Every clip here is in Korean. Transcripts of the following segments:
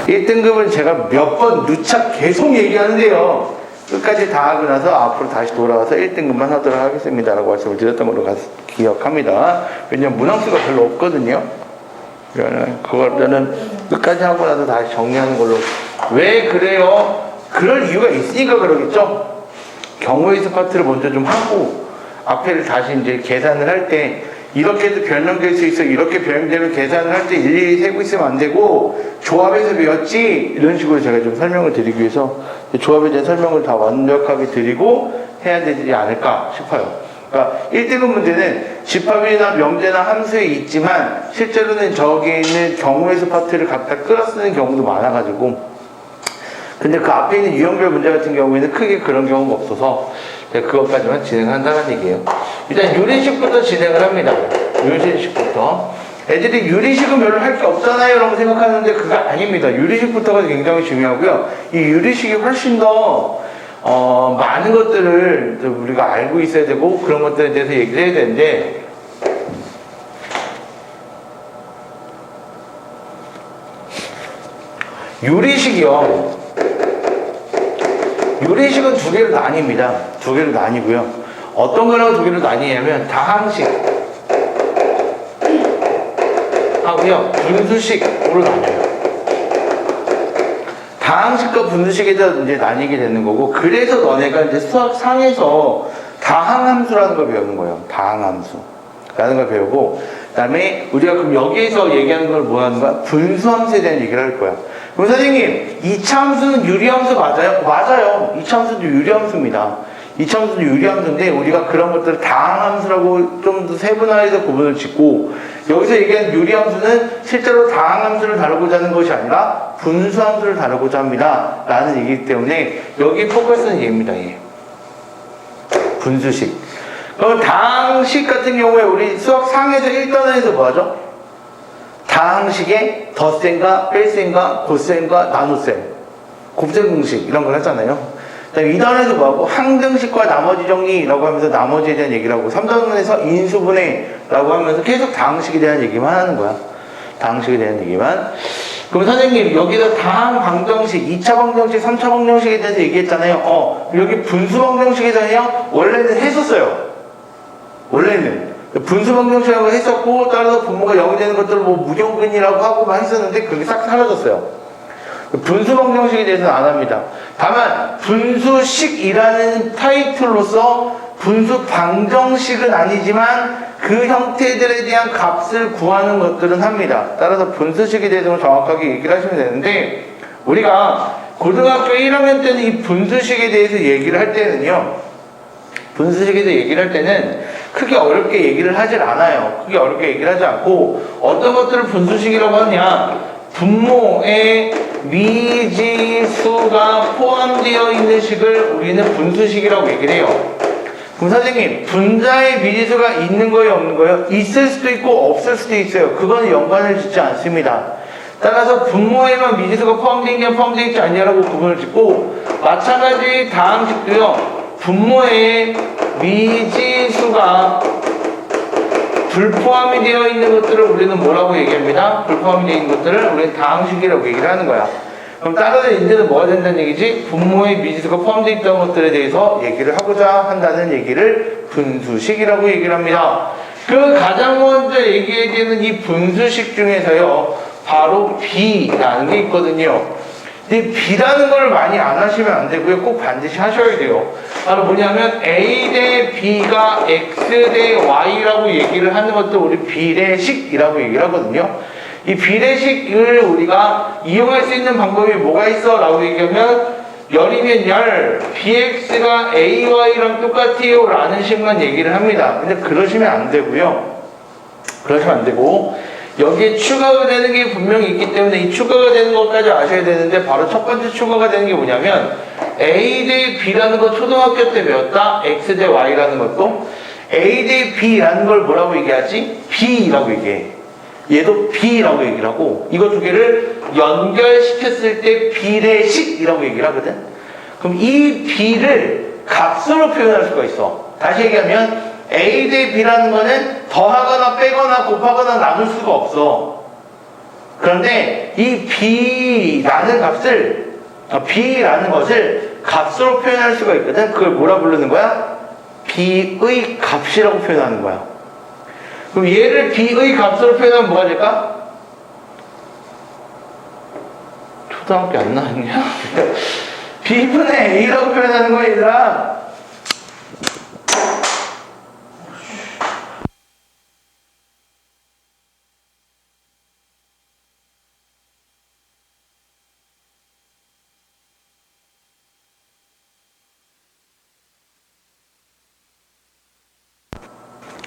1등급은 제가 몇 번 누차 계속 얘기하는데요. 끝까지 다 하고 나서 앞으로 다시 돌아와서 1등급만 하도록 하겠습니다 라고 말씀을 드렸던 걸로 기억합니다. 왜냐면 문항수가 별로 없거든요. 그거는 끝까지 하고 나서 다시 정리하는 걸로. 왜 그래요? 그럴 이유가 있으니까 그러겠죠? 경우의 수 파트를 먼저 좀 하고 앞에를 다시 이제 계산을 할 때 이렇게도 변형될 수 있어, 이렇게 변형되면 계산을 할 때 일일이 세고 있으면 안 되고 조합에서 배웠지, 이런 식으로 제가 좀 설명을 드리기 위해서 조합에 대한 설명을 다 완벽하게 드리고 해야 되지 않을까 싶어요. 그러니까 1등급 문제는 집합이나 명제나 함수에 있지만 실제로는 저기에 있는 경우의 수 파트를 갖다 끌어 쓰는 경우도 많아가지고, 근데 그 앞에 있는 유형별 문제 같은 경우에는 크게 그런 경우가 없어서 그것까지만 진행한다는 얘기예요. 일단 유리식부터 진행을 합니다. 유리식부터. 애들이 유리식은 별로 할 게 없잖아요 라고 생각하는데 그거 아닙니다. 유리식부터가 굉장히 중요하고요. 이 유리식이 훨씬 더 많은 것들을 우리가 알고 있어야 되고 그런 것들에 대해서 얘기를 해야 되는데, 유리식이요. 유리식은 두 개로 나뉩니다. 두 개로 나뉘고요. 어떤 거랑 두 개로 나뉘냐면 다항식 하고요, 분수식으로 나뉘어요. 다항식과 분수식에 대해서 이제 나뉘게 되는 거고, 그래서 너네가 이제 수학 상에서 다항함수라는 걸 배우는 거예요. 다항함수라는 걸 배우고, 그 다음에 우리가 그럼 여기에서 얘기하는 걸 뭐 하는 거야? 분수함수에 대한 얘기를 할 거야. 그럼 선생님, 2차 함수는 유리함수 맞아요? 맞아요. 2차 함수도 유리함수입니다. 2차 함수도 유리함수인데 우리가 그런 것들을 다항함수라고 좀 더 세분화해서 구분을 짓고, 여기서 얘기하는 유리함수는 실제로 다항함수를 다루고자 하는 것이 아니라 분수함수를 다루고자 합니다 라는 얘기이기 때문에 여기 포커스는 얘입니다. 얘. 분수식. 그럼 다항식 같은 경우에 우리 수학 상에서 1단원에서 뭐 하죠? 다항식의 덧셈과 뺄셈과 곱셈과 나눗셈, 곱셈 공식 이런 걸 하잖아요. 그다음에 2단원에서 뭐하고? 항등식과 나머지 정리라고 하면서 나머지에 대한 얘기를 하고, 3단원에서 인수분해라고 하면서 계속 다항식에 대한 얘기만 하는 거야. 다항식에 대한 얘기만. 그럼 선생님 여기서 다항 방정식, 2차 방정식, 3차 방정식에 대해서 얘기했잖아요. 여기 분수 방정식에서는요 원래는 했었어요. 원래는 분수 방정식이라고 했었고, 따라서 분모가 0이 되는 것들을 뭐 무조건이라고 하고 했었는데 그게 싹 사라졌어요. 분수 방정식에 대해서는 안 합니다. 다만 분수식이라는 타이틀로서 분수 방정식은 아니지만 그 형태들에 대한 값을 구하는 것들은 합니다. 따라서 분수식에 대해서는 정확하게 얘기를 하시면 되는데, 우리가 고등학교 1학년 때는 이 분수식에 대해서 얘기를 할 때는요, 분수식에 대해서 얘기를 할 때는 크게 어렵게 얘기를 하질 않아요. 크게 어렵게 얘기를 하지 않고, 어떤 것들을 분수식이라고 하냐, 분모에 미지수가 포함되어 있는 식을 우리는 분수식이라고 얘기를 해요. 그럼 선생님, 분자에 미지수가 있는 거예요, 없는 거예요? 있을 수도 있고 없을 수도 있어요. 그거는 연관을 짓지 않습니다. 따라서 분모에만 미지수가 포함되어 있냐 포함되어 있지 않냐라고 구분을 짓고, 마찬가지 다항식도요, 분모에 미지수가 불포함이 되어 있는 것들을 우리는 뭐라고 얘기합니다? 불포함이 되어 있는 것들을 우리는 다항식이라고 얘기를 하는 거야. 그럼 따라서 이제는 뭐가 된다는 얘기지? 분모에 미지수가 포함되어 있다는 것들에 대해서 얘기를 하고자 한다는 얘기를 분수식이라고 얘기를 합니다. 그 가장 먼저 얘기해야 되는 이 분수식 중에서요, 바로 B라는 게 있거든요. 근데 B라는 걸 많이 안 하시면 안 되고요, 꼭 반드시 하셔야 돼요. 바로 뭐냐면 A 대 B가 X 대 Y라고 얘기를 하는 것도 우리 비례식이라고 얘기를 하거든요. 이 비례식을 우리가 이용할 수 있는 방법이 뭐가 있어? 라고 얘기하면 열이면 열, BX가 AY랑 똑같아요 라는 식만 얘기를 합니다. 근데 그러시면 안 되고요. 그러시면 안 되고, 여기에 추가가 되는 게 분명히 있기 때문에 이 추가가 되는 것까지 아셔야 되는데, 바로 첫 번째 추가가 되는 게 뭐냐면 A 대 B라는 거 초등학교 때 배웠다. X 대 Y라는 것도 A 대 B라는 걸 뭐라고 얘기하지? B라고 얘기해. 얘도 B라고 얘기를 하고, 이거 두 개를 연결시켰을 때 비례식이라고 얘기를 하거든. 그럼 이 B를 값으로 표현할 수가 있어. 다시 얘기하면 A 대 B라는 거는 더하거나 빼거나 곱하거나 나눌 수가 없어. 그런데 이 b라는 것을 값으로 표현할 수가 있거든. 그걸 뭐라 부르는 거야? b의 값이라고 표현하는 거야. 그럼 얘를 b의 값으로 표현하면 뭐가 될까? 초등학교 안 나왔냐? b분의 a라고 표현하는 거야, 얘들아.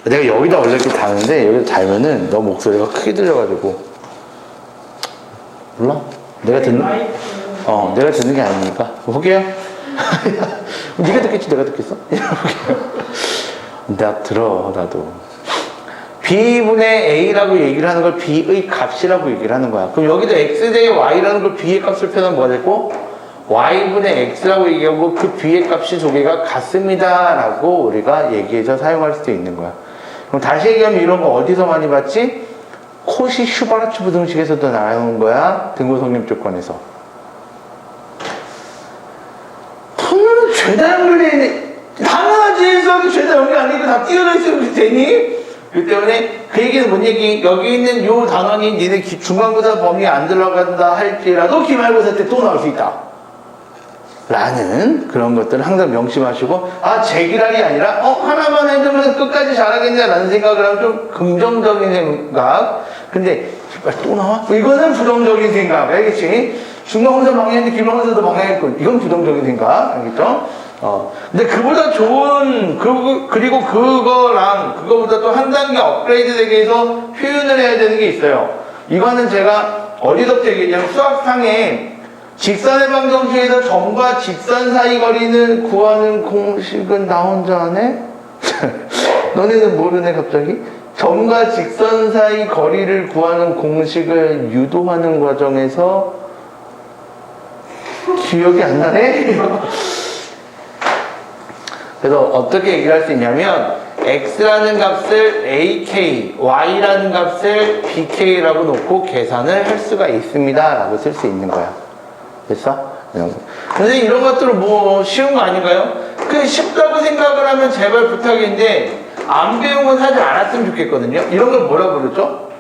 내가 여기다 원래 이렇게 다는데 여기다 달면은 너 목소리가 크게 들려가지고 몰라? 내가 듣는 게 아니니까 볼게요. 네가 듣겠지 내가 듣겠어? 나 들어 나도. b분의 a라고 얘기를 하는 걸 b의 값이라고 얘기를 하는 거야. 그럼 여기도 x 대 y라는 걸 b의 값을 표현하면 뭐가 됐고 y분의 x라고 얘기하고 그 b의 값이 두 개가 같습니다 라고 우리가 얘기해서 사용할 수도 있는 거야. 그럼 다시 얘기하면 이런 거 어디서 많이 봤지? 코시 슈바르츠 부등식에서도 나오는 거야. 등고성립 조건에서. 죄다 연결되어 있네. 당연하지. 수학이 죄다 연결 아니고 다 띄어져 있으면 되니? 그 때문에 그 얘기는 뭔 얘기? 여기 있는 요 단원이 니네 중간고사 범위에 안 들어간다 할지라도 기말고사 때 또 나올 수 있다. 라는 그런 것들을 항상 명심하시고, 제기랄이 아니라 하나만 해두면 끝까지 잘하겠냐라는 생각을 하면 좀 긍정적인 생각. 근데 또 나와? 이거는 부정적인 생각. 알겠지? 중간고사 망했는데 기말고사도 망했고 이건 부정적인 생각. 알겠죠? 근데 그보다 좋은 그리고 그거보다 또 한 단계 업그레이드 되기 위해서 표현을 해야 되는 게 있어요. 이거는 제가 어디서부터 얘기했냐면 수학상에 직선의 방정식에서 점과 직선 사이 거리는 구하는 공식은 나 혼자 하네? 너네는 모르네 갑자기? 점과 직선 사이 거리를 구하는 공식을 유도하는 과정에서 기억이 안 나네? 그래서 어떻게 얘기를 할 수 있냐면 x라는 값을 ak, y라는 값을 bk라고 놓고 계산을 할 수가 있습니다 라고 쓸 수 있는 거야. 됐어? 근데 이런 것들은 뭐 쉬운 거 아닌가요? 그 쉽다고 생각을 하면 제발 부탁인데 안 배운 건 사실 알았으면 좋겠거든요. 이런 걸 뭐라 부르죠?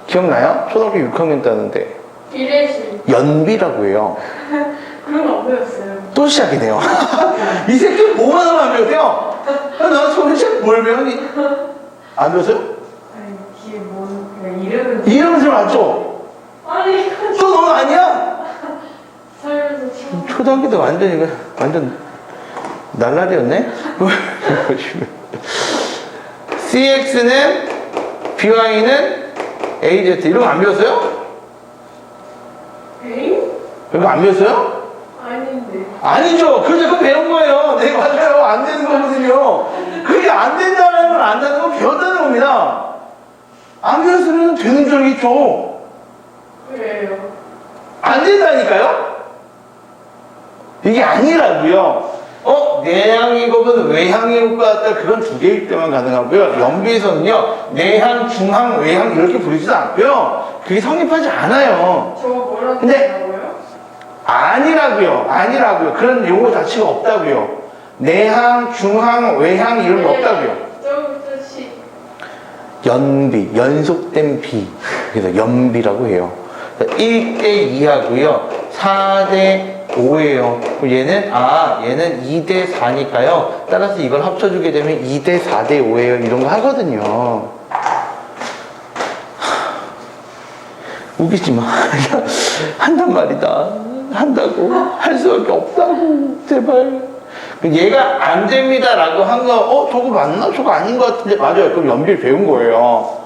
기억나요? 초등학교 6학년 때는데 비례식 연비라고 해요. 그런 거 안 배웠어요. 또 시작이네요. 이 새끼 뭐만 하면 안 배우세요? 나 도대체 뭘 배우니? 안 배웠어요? 아니 이게 뭔 이름은 좀 알죠? 아니 또 넌 아니야? 살면서 처음 초등학교 때 완전 날라리였네? CX는 BY는 AZ 이런 거 안 배웠어요? 에이? 이거 안 배웠어요? 아닌데 아니죠. 그거 배운 거예요. 네, 맞아요. 안 되는 거거든요. 그게 안 된다는 건 안다는 건 배웠다는 겁니다. 안 배웠으면 되는 줄 알겠죠. 왜요? 안 된다니까요? 이게 아니라고요. 내향의 곱은 외향의 곱과 같다. 그건 두 개일 때만 가능하고요. 연비에서는요, 내향, 중항, 외향 이렇게 부르지도 않고요. 그게 성립하지 않아요. 저거 뭐라고 근데 하냐고요? 아니라고요. 그런 용어 자체가 없다고요. 내향, 중항, 외향 이런 거 없다고요. 저부터 시 연비, 연속된 비. 그래서 연비라고 해요. 1대 2하고요. 4대 5예요. 얘는 2대 4니까요. 따라서 이걸 합쳐주게 되면 2대 4대 5예요. 이런 거 하거든요. 우기지 마. 한단 말이다. 한다고. 할 수밖에 없다고. 제발. 얘가 안 됩니다. 라고 한 거, 저거 맞나? 저거 아닌 것 같은데. 맞아요. 그럼 연비를 배운 거예요.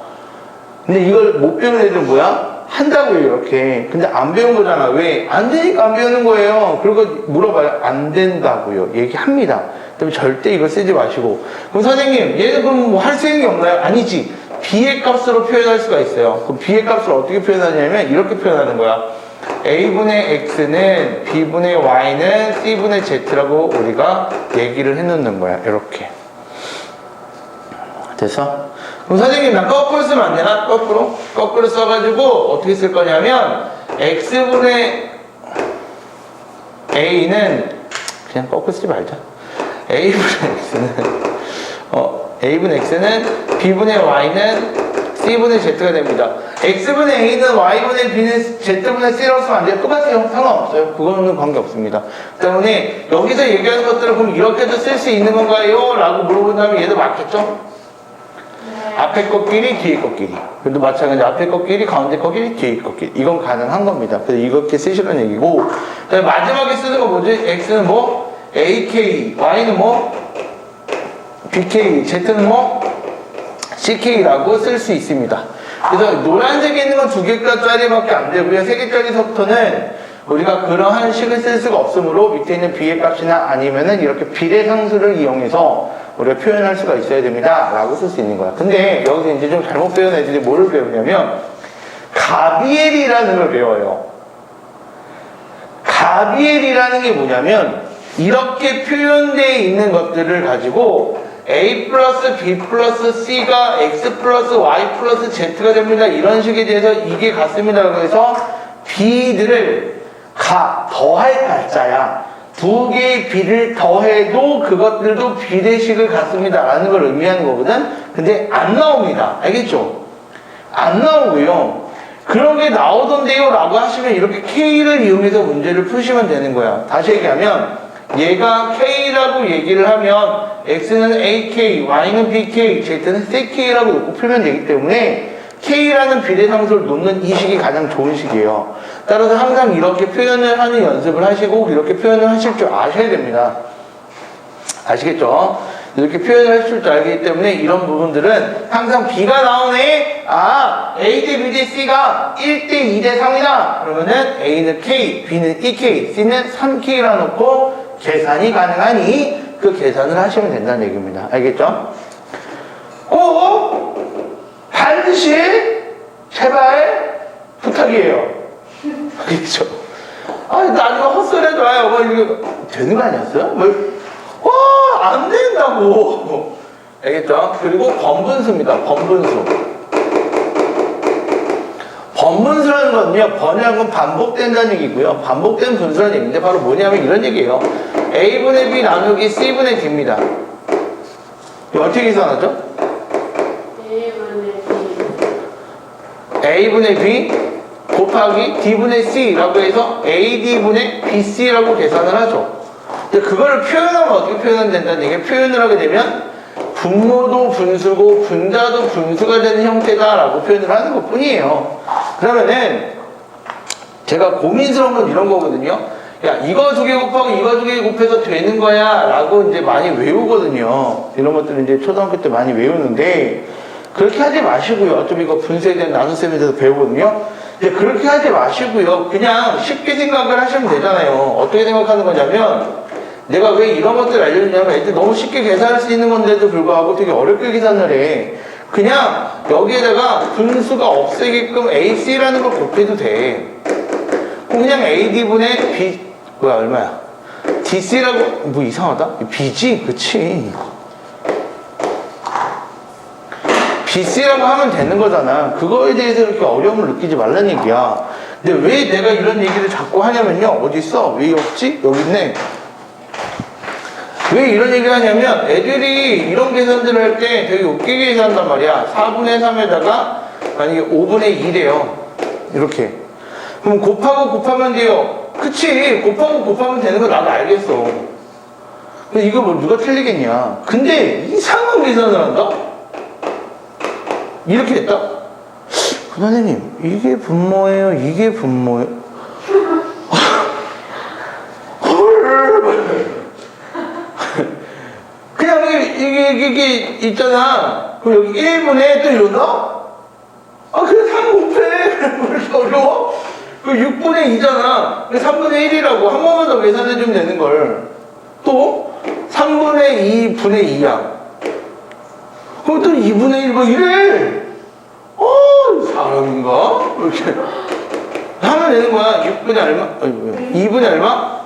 근데 이걸 못 배운 애들은 뭐야? 한다고요, 이렇게. 근데 안 배운 거잖아. 왜? 안 되니까 안 배우는 거예요. 그리고 물어봐요. 안 된다고요. 얘기합니다. 그다음에 절대 이걸 쓰지 마시고. 그럼 선생님, 얘는 그럼 뭐 할 수 있는 게 없나요? 아니지. b의 값으로 표현할 수가 있어요. 그럼 b의 값을 어떻게 표현하냐면 이렇게 표현하는 거야. a분의 x는 b분의 y는 c분의 z라고 우리가 얘기를 해놓는 거야. 이렇게. 돼서? 그럼 선생님 나 거꾸로 쓰면 안 되나? 거꾸로 써가지고 어떻게 쓸 거냐면 x분의 a는 그냥 거꾸로 쓰지 말자. a분의 x는 b분의 y는 c분의 z가 됩니다. x분의 a는 y분의 b는 z분의 c라고 쓰면 안 돼요. 똑같아요. 상관없어요. 그거는 관계없습니다. 때문에 여기서 얘기하는 것들을 그럼 이렇게도 쓸 수 있는 건가요? 라고 물어본다면 얘도 맞겠죠? 네. 앞에 것끼리 뒤에 것끼리. 그래도 마찬가지 앞에 것끼리 가운데 것끼리 뒤에 것끼리. 이건 가능한 겁니다. 그래서 이렇게 쓰시라는 얘기고, 그다음에 마지막에 쓰는 거 뭐지? x는 뭐? AK, y는 뭐? BK, z는 뭐? CK라고 쓸 수 있습니다. 그래서 노란색에 있는 건 2개짜리밖에 안 되고요. 3개짜리서부터는 우리가 그러한 식을 쓸 수가 없으므로 밑에 있는 B의 값이나 아니면은 이렇게 비례상수를 이용해서 우리가 표현할 수가 있어야 됩니다. 라고 쓸 수 있는 거야. 근데 여기서 이제 좀 잘못 배운 애들이 뭐를 배우냐면 가비엘이라는 걸 배워요. 가비엘이라는 게 뭐냐면 이렇게 표현되어 있는 것들을 가지고 A 플러스 B 플러스 C가 X 플러스 Y 플러스 Z가 됩니다. 이런 식에 대해서 이게 같습니다. 그래서 B들을 더할 가짜야. 2개의 B를 더해도 그것들도 비례식을 갖습니다. 라는 걸 의미하는 거거든. 근데 안 나옵니다. 알겠죠? 안 나오고요. 그런 게 나오던데요 라고 하시면 이렇게 K를 이용해서 문제를 푸시면 되는 거야. 다시 얘기하면 얘가 K라고 얘기를 하면 X는 AK, Y는 BK, Z는 CK라고 놓고 풀면 되기 때문에 K라는 비례상수를 놓는 이 식이 가장 좋은 식이에요. 따라서 항상 이렇게 표현을 하는 연습을 하시고 이렇게 표현을 하실 줄 아셔야 됩니다. 아시겠죠? 이렇게 표현을 하실 줄 알기 때문에 이런 부분들은 항상 B가 나오네. A 대 B 대 C가 1대 2대 3이다. 그러면은 A는 K, B는 2K, C는 3K라 놓고 계산이 가능하니 그 계산을 하시면 된다는 얘기입니다. 알겠죠? 꼭 반드시 제발 부탁이에요. 알겠죠? 나중에 헛소리 하지 마요. 뭐 이거 되는 거 아니었어요? 안 된다고. 알겠죠? 그리고 번분수입니다. 번분수. 번분수라는 건요, 번이라는 건 반복된다는 얘기고요. 반복된 분수라는 얘기인데 바로 뭐냐면 이런 얘기예요. A분의 B 나누기 C분의 D입니다. 이거 어떻게 계산하죠? A분의 B 곱하기 D분의 C라고 해서 AD분의 BC라고 계산을 하죠. 근데 그걸 표현하면 어떻게 표현하면 된다는 얘기예요. 표현을 하게 되면 분모도 분수고 분자도 분수가 되는 형태다라고 표현을 하는 것 뿐이에요. 그러면은 제가 고민스러운 건 이런 거거든요. 야, 이거 2개 곱하고 이거 2개 곱해서 되는 거야 라고 이제 많이 외우거든요. 이런 것들은 이제 초등학교 때 많이 외우는데 그렇게 하지 마시고요. 어차피 이거 분수에 대한 나눗셈에 대해서 배우거든요. 근데 그렇게 하지 마시고요. 그냥 쉽게 생각을 하시면 되잖아요. 어떻게 생각하는 거냐면 내가 왜 이런 것들을 알려주냐면 애들 너무 쉽게 계산할 수 있는 건데도 불구하고 되게 어렵게 계산을 해. 그냥 여기에다가 분수가 없애게끔 AC라는 걸 곱해도 돼. 그냥 AD분의 B, 얼마야? DC라고, 뭐 이상하다? B지? 그치. BC라고 하면 되는 거잖아. 그거에 대해서 이렇게 어려움을 느끼지 말라는 얘기야. 근데 왜 내가 이런 얘기를 자꾸 하냐면요. 어디 있어? 왜 없지? 여기 있네. 왜 이런 얘기를 하냐면 애들이 이런 계산들을 할 때 되게 웃기게 계산한단 말이야. 4분의 3에다가 만약에 5분의 2래요. 이렇게. 그럼 곱하면 돼요. 그치. 곱하면 되는 거 나도 알겠어. 근데 이거 뭐 누가 틀리겠냐. 근데 이상한 계산을 한다? 이렇게 됐다? 선생님, 이게 분모예요? 이게 분모예요? 그냥 이게 있잖아. 그럼 여기 1분에 또 이런다? 그래 3 곱해. 왜 이렇게 어려워? 그 6분의 2잖아. 3분의 1이라고 한 번만 더 계산해주면 되는 걸. 또 3분의 2분의 2야. 그럼 또 2분의 1 뭐 이래. 사람인가? 이렇게 하면 되는 거야. 6분의 얼마? 2분의 얼마?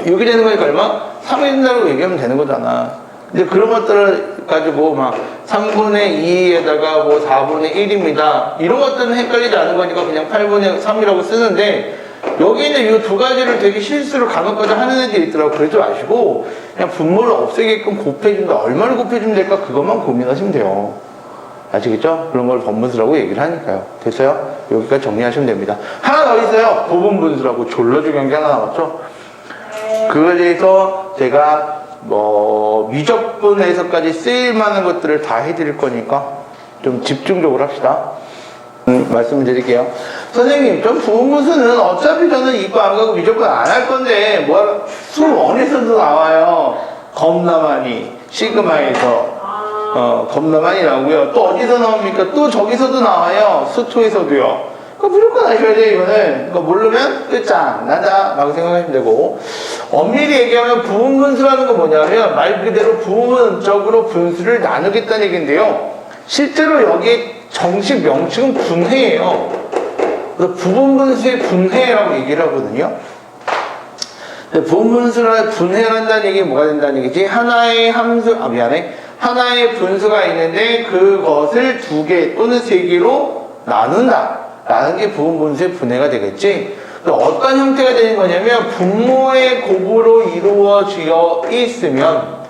6이 되는 거니까 얼마? 3이 된다고 얘기하면 되는 거잖아. 근데 그런 것들을 가지고 막 3분의 2에다가 뭐 4분의 1입니다. 이런 것들은 헷갈리지 않은 거니까 그냥 8분의 3이라고 쓰는데 여기는 이 두 가지를 되게 실수로 간혹가다 하는 애들이 있더라고. 그러지 마시고 그냥 분모를 없애게끔 곱해준다. 얼마를 곱해주면 될까? 그것만 고민하시면 돼요. 아시겠죠? 그런 걸 법문수라고 얘기를 하니까요. 됐어요? 여기까지 정리하시면 됩니다. 하나 더 있어요. 부분분수라고 졸라 중요한 게 하나 남았죠? 그거에 대해서 제가 미적분에서까지 쓰일 만한 것들을 다 해드릴 거니까 좀 집중적으로 합시다. 말씀을 드릴게요. 선생님, 전 부분분수는 어차피 저는 이과 안 가고 미적분 안 할 건데 수 원에서도 나와요. 겁나 많이. 시그마에서. 겁나 많이 나오고요. 또 어디서 나옵니까? 또 저기서도 나와요. 수토에서도요. 무조건 아셔야 돼요, 이거는. 그러니까 모르면 끝장난다 라고 생각하시면 되고. 엄밀히 얘기하면 부분분수라는 건 뭐냐면 말 그대로 부분적으로 분수를 나누겠다는 얘기인데요. 실제로 여기 정식 명칭은 분해예요. 그래서 부분분수의 분해라고 얘기를 하거든요. 부분분수를 분해를 한다는 얘기는 뭐가 된다는 얘기지? 하나의 하나의 분수가 있는데 그것을 2개 또는 3개로 나눈다 라는 게 부분분수의 분해가 되겠지. 어떤 형태가 되는 거냐면 분모의 곱으로 이루어져 있으면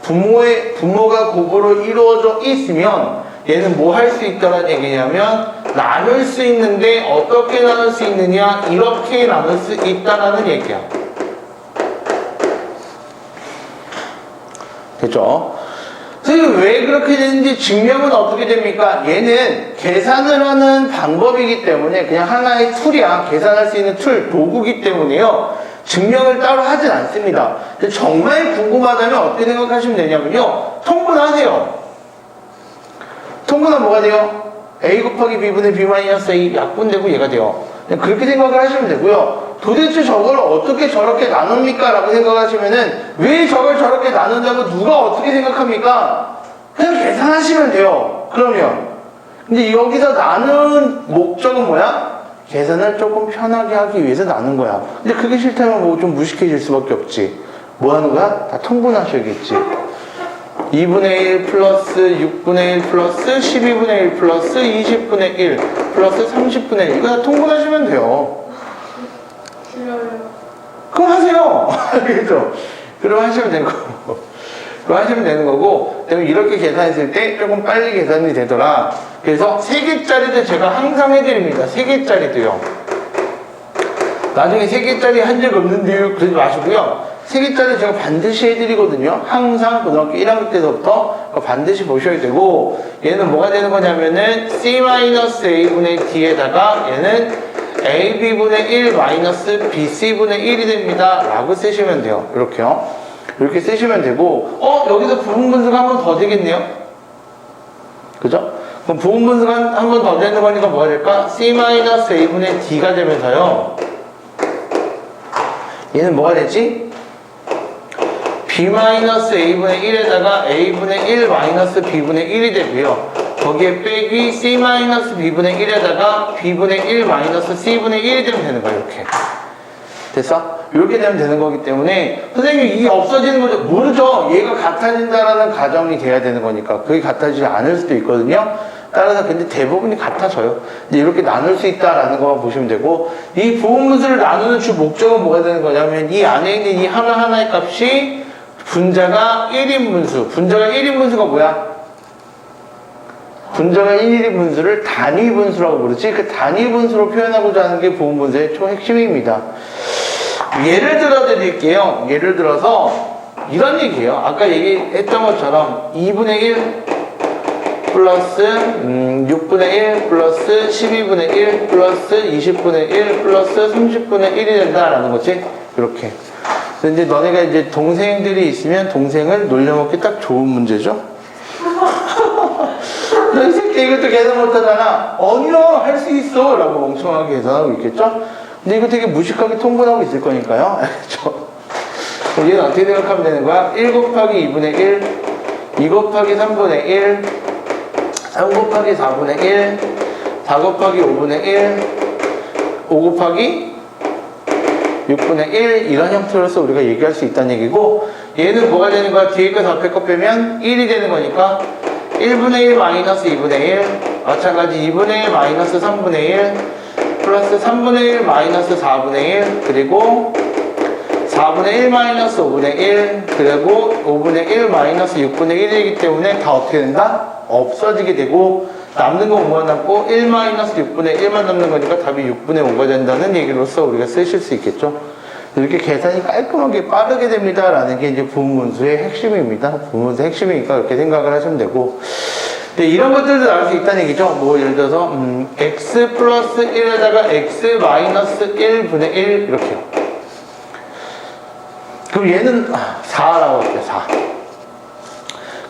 분모가 곱으로 이루어져 있으면 얘는 뭐 할 수 있다는 얘기냐면 나눌 수 있는데 어떻게 나눌 수 있느냐, 이렇게 나눌 수 있다라는 얘기야. 됐죠? 선생님 왜 그렇게 되는지 증명은 어떻게 됩니까? 얘는 계산을 하는 방법이기 때문에 그냥 하나의 툴이야. 계산할 수 있는 툴, 도구이기 때문에요. 증명을 따로 하진 않습니다. 근데 정말 궁금하다면 어떻게 생각하시면 되냐면요. 통분하세요. 통분하면 뭐가 돼요? A 곱하기 B분의 B 마이너스 A 약분되고 얘가 돼요. 그냥 그렇게 생각을 하시면 되고요. 도대체 저걸 어떻게 저렇게 나눕니까? 라고 생각하시면은 왜 저걸 저렇게 나눈다고 누가 어떻게 생각합니까? 그냥 계산하시면 돼요. 그러면 근데 여기서 나눈 목적은 뭐야? 계산을 조금 편하게 하기 위해서 나눈 거야. 근데 그게 싫다면 뭐 좀 무식해질 수밖에 없지. 뭐 하는 거야? 다 통분하셔야겠지. 2분의 1 플러스 6분의 1 플러스 12분의 1 플러스 20분의 1 플러스 30분의 1 이거 다 통분하시면 돼요. 싫어요. 그럼 하세요. 알겠죠? 그럼 하시면 되는 거고. 그럼 하시면 되는 거고, 그다음에 이렇게 계산했을 때 조금 빨리 계산이 되더라. 그래서 3개짜리도 제가 항상 해드립니다. 3개짜리도요. 나중에 3개짜리 한 적 없는데요. 그러지 마시고요. 3개짜리 제가 반드시 해드리거든요. 항상 고등학교 1학년 때부터 반드시 보셔야 되고, 얘는 뭐가 되는 거냐면은 C-A분의 D에다가 얘는 AB분의 1 마이너스 BC분의 1이 됩니다. 라고 쓰시면 돼요. 이렇게요. 이렇게 쓰시면 되고, 여기서 부분분수가 한 번 더 되겠네요. 그죠? 그럼 부분분수가 한 번 더 되는 거니까 뭐가 될까? C-A분의 D가 되면서요. 얘는 뭐가 되지? B-A분의 1에다가 A분의 1 마이너스 B분의 1이 되고요. 거기에 빼기 C-B분의 1에다가 B분의 1 마이너스 C분의 1이 되면 되는 거예요. 이렇게. 됐어? 이렇게 되면 되는 거기 때문에 선생님 이게 없어지는 거죠? 모르죠. 얘가 같아진다라는 가정이 돼야 되는 거니까. 그게 같아지지 않을 수도 있거든요. 따라서 근데 대부분이 같아져요. 근데 이렇게 나눌 수 있다라는 것만 보시면 되고, 이 부분분수를 나누는 주 목적은 뭐가 되는 거냐면 이 안에 있는 이 하나하나의 값이 분자가 1인분수. 분자가 1인분수가 뭐야? 분자가 1인분수를 단위분수라고 부르지. 그 단위분수로 표현하고자 하는 게 부분분수의 초핵심입니다. 예를 들어 드릴게요. 예를 들어서 이런 얘기예요. 아까 얘기했던 것처럼 2분의 1 플러스 6분의 1 플러스 12분의 1 플러스 20분의 1 플러스 30분의 1이 된다라는 거지. 이렇게. 근데 이제 너네가 이제 동생들이 있으면 동생을 놀려먹기 딱 좋은 문제죠. 너 이 새끼 이것도 계산 못하잖아. 아니요, 할 수 있어. 라고 멍청하게 계산하고 있겠죠? 근데 이거 되게 무식하게 통분하고 있을 거니까요. 알겠죠? 그럼 얘는 어떻게 생각하면 되는 거야? 1 곱하기 2분의 1, 2 곱하기 3분의 1, 3 곱하기 4분의 1, 4 곱하기 5분의 1, 5 곱하기 6분의 1 이런 형태로서 우리가 얘기할 수 있다는 얘기고, 얘는 뭐가 되는 거야? 뒤에 거 앞에 거 빼면 1이 되는 거니까 1분의 1 마이너스 2분의 1 마찬가지 2분의 1 마이너스 3분의 1 플러스 3분의 1 마이너스 4분의 1 그리고 4분의 1 마이너스 5분의 1 그리고 5분의 1 마이너스 6분의 1이기 때문에 다 어떻게 된다? 없어지게 되고 남는 거 5만 남고 1 마이너스 6분의 1만 남는 거니까 답이 6분의 5가 된다는 얘기로서 우리가 쓰실 수 있겠죠. 이렇게 계산이 깔끔하게 빠르게 됩니다 라는 게 이제 부분문수의 핵심입니다. 부분문수의 핵심이니까 그렇게 생각을 하시면 되고, 근데 이런 것들도 나올 수 있다는 얘기죠. 뭐 예를 들어서 x 플러스 1에다가 x 마이너스 1분의 1 이렇게요. 그럼 얘는 4라고 할게요. 4.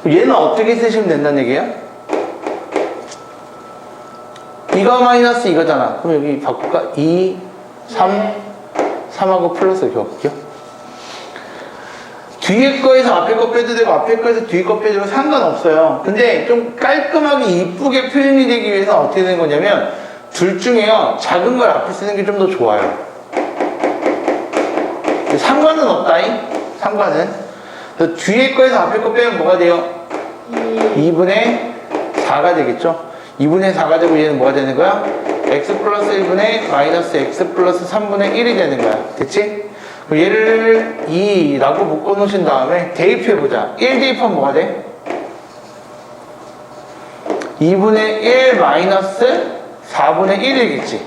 그럼 얘는 어떻게 쓰시면 된다는 얘기예요? 이거 마이너스 이거잖아. 그럼 여기 바꿀까? 2, 3, 3하고 플러스 이렇게 바꿀게요. 뒤에 거에서 앞에 거 빼도 되고 앞에 거에서 뒤에 거 빼도 되고 상관없어요. 근데 좀 깔끔하게 이쁘게 표현이 되기 위해서 어떻게 되는 거냐면 둘 중에요. 작은 걸 앞에 쓰는 게 좀 더 좋아요. 상관은 없다잉. 상관은. 그래서 뒤에 거에서 앞에 거 빼면 뭐가 돼요? 2분의 4가 되겠죠. 2분의 4가 되고 얘는 뭐가 되는 거야? x 플러스 1분의 마이너스 x 플러스 3분의 1이 되는 거야. 됐지? 그럼 얘를 2라고 묶어놓으신 다음에 대입해보자. 1 대입하면 뭐가 돼? 2분의 1 마이너스 4분의 1이겠지.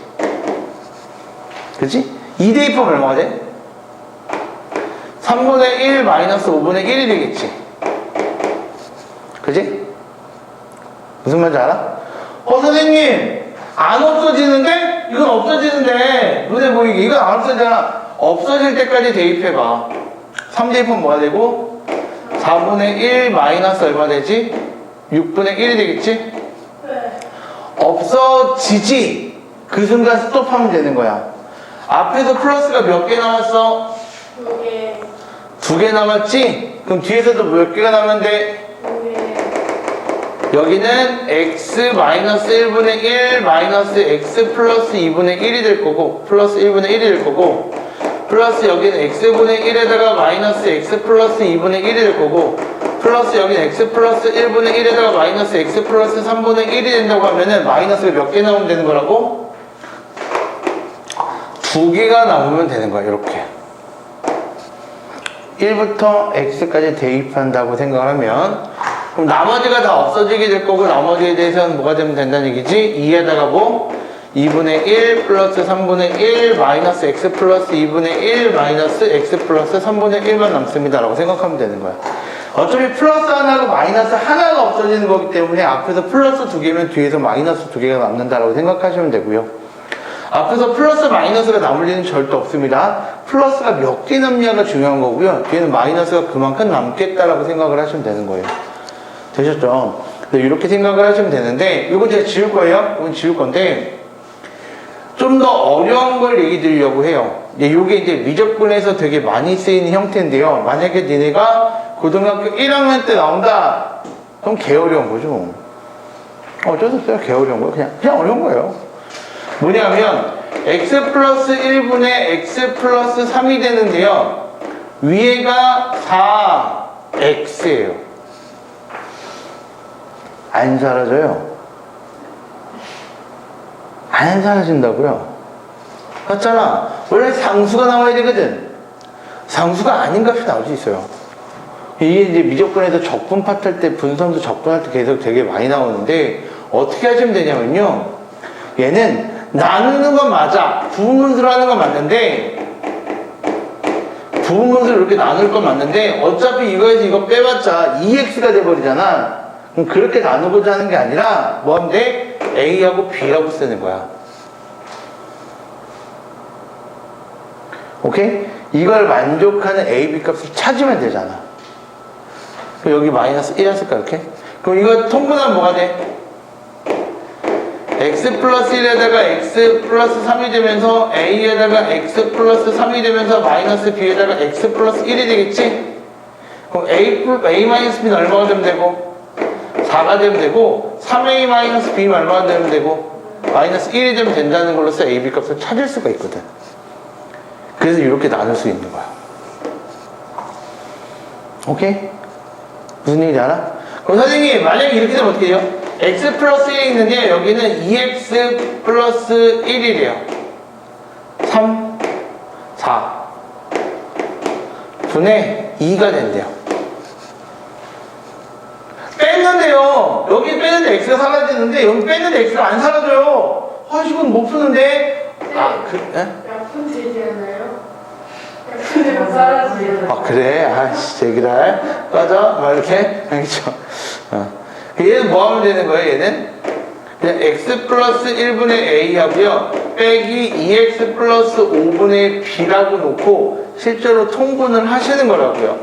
그치? 2 대입하면 얼마가 돼? 3분의 1 마이너스 5분의 1이 되겠지. 그치? 무슨 말인지 알아? 선생님 안 없어지는데? 이건 없어지는데 눈에 보이게 이건 안 없어지잖아. 없어질 때까지 대입해봐. 3 대입하면 뭐가 되고 4분의 1 마이너스 얼마 되지? 6분의 1이 되겠지? 네. 없어지지. 그 순간 스톱하면 되는 거야. 앞에서 플러스가 몇 개 남았어? 2개. 2개 남았지? 그럼 뒤에서도 몇 개가 남았는데? 2개. 여기는 x 마이너스 1분의 1 마이너스 x 플러스 2분의 1이 될 거고 플러스 1분의 1이 될 거고 플러스 여기는 x분의 1에다가 마이너스 x 플러스 2분의 1이 될 거고 플러스 여기는 x 플러스 1분의 1에다가 마이너스 x 플러스 3분의 1이 된다고 하면은 마이너스가 몇 개 나오면 되는 거라고? 2개가 나오면 되는 거야. 이렇게 1부터 x까지 대입한다고 생각을 하면 그럼 나머지가 다 없어지게 될 거고 나머지에 대해서는 뭐가 되면 된다는 얘기지? 2에다가 뭐? 2분의 1 플러스 3분의 1 마이너스 x 플러스 2분의 1 마이너스 x 플러스 3분의 1만 남습니다 라고 생각하면 되는 거야. 어차피 플러스 하나하고 마이너스 하나가 없어지는 거기 때문에 앞에서 플러스 2개면 뒤에서 마이너스 2개가 남는다라고 생각하시면 되고요. 앞에서 플러스 마이너스가 남을 일은 절대 없습니다. 플러스가 몇 개 남냐가 중요한 거고요. 뒤에는 마이너스가 그만큼 남겠다라고 생각을 하시면 되는 거예요. 되셨죠? 이렇게 생각을 하시면 되는데 이거 제가 지울 거예요. 이건 지울 건데 좀 더 어려운 걸 얘기 드리려고 해요. 이게 이제 미적분에서 되게 많이 쓰이는 형태인데요. 만약에 니네가 고등학교 1학년 때 나온다 그럼 개어려운 거죠. 어쩔 수 없어요. 개어려운 거예요. 그냥 어려운 거예요. 뭐냐면 x 플러스 1분의 x 플러스 3이 되는데요. 위에가 4x예요. 안 사라져요. 안 사라진다고요. 맞잖아. 원래 상수가 나와야 되거든. 상수가 아닌 값이 나올 수 있어요. 이게 이제 미적분에서 적분 파트 할 때 분수함수 적분할 때 계속 되게 많이 나오는데 어떻게 하시면 되냐면요. 얘는 나누는 건 맞아. 부분문수로 하는 건 맞는데 부분문수를 이렇게 나눌 건 맞는데 어차피 이거에서 이거 빼봤자 2x가 돼버리잖아. 그럼 그렇게 나누고자 하는 게 아니라 뭐 하면 돼? A하고 B라고 쓰는 거야. 오케이? 이걸 만족하는 A, B 값을 찾으면 되잖아. 그럼 여기 마이너스 1 했을까 이렇게? 그럼 이거 통분하면 뭐가 돼? x 플러스 1에다가 x 플러스 3이 되면서 A에다가 x 플러스 3이 되면서 마이너스 B에다가 x 플러스 1이 되겠지? 그럼 A 마이너스 B는 얼마가 되면 되고? 4가 되면 되고 3a 마이너스 b는 얼마가 되면 되고 마이너스 1이 되면 된다는 걸로써 a, b 값을 찾을 수가 있거든. 그래서 이렇게 나눌 수 있는 거야. 오케이? 무슨 얘기인지 알아? 그럼 선생님 만약에 이렇게 되면 어떻게 해요? x 플러스 1이 있는데 여기는 2x 플러스 1이래요. 3, 4 분의 2가 된대요. 뺐는데요. 여기 빼는데 x가 사라지는데 여기 빼는데 x가 안 사라져요. 아 이건 못 푸는데. 아 약분 되잖아요. 약분되면 사라지잖아요. 아 그래? 아씨 제기랄 꺼져? 막 이렇게? 알겠죠? 얘는 뭐 하면 되는 거예요 얘는? 그냥 x 플러스 1분의 a 하고요 빼기 2x 플러스 5분의 b라고 놓고 실제로 통분을 하시는 거라고요.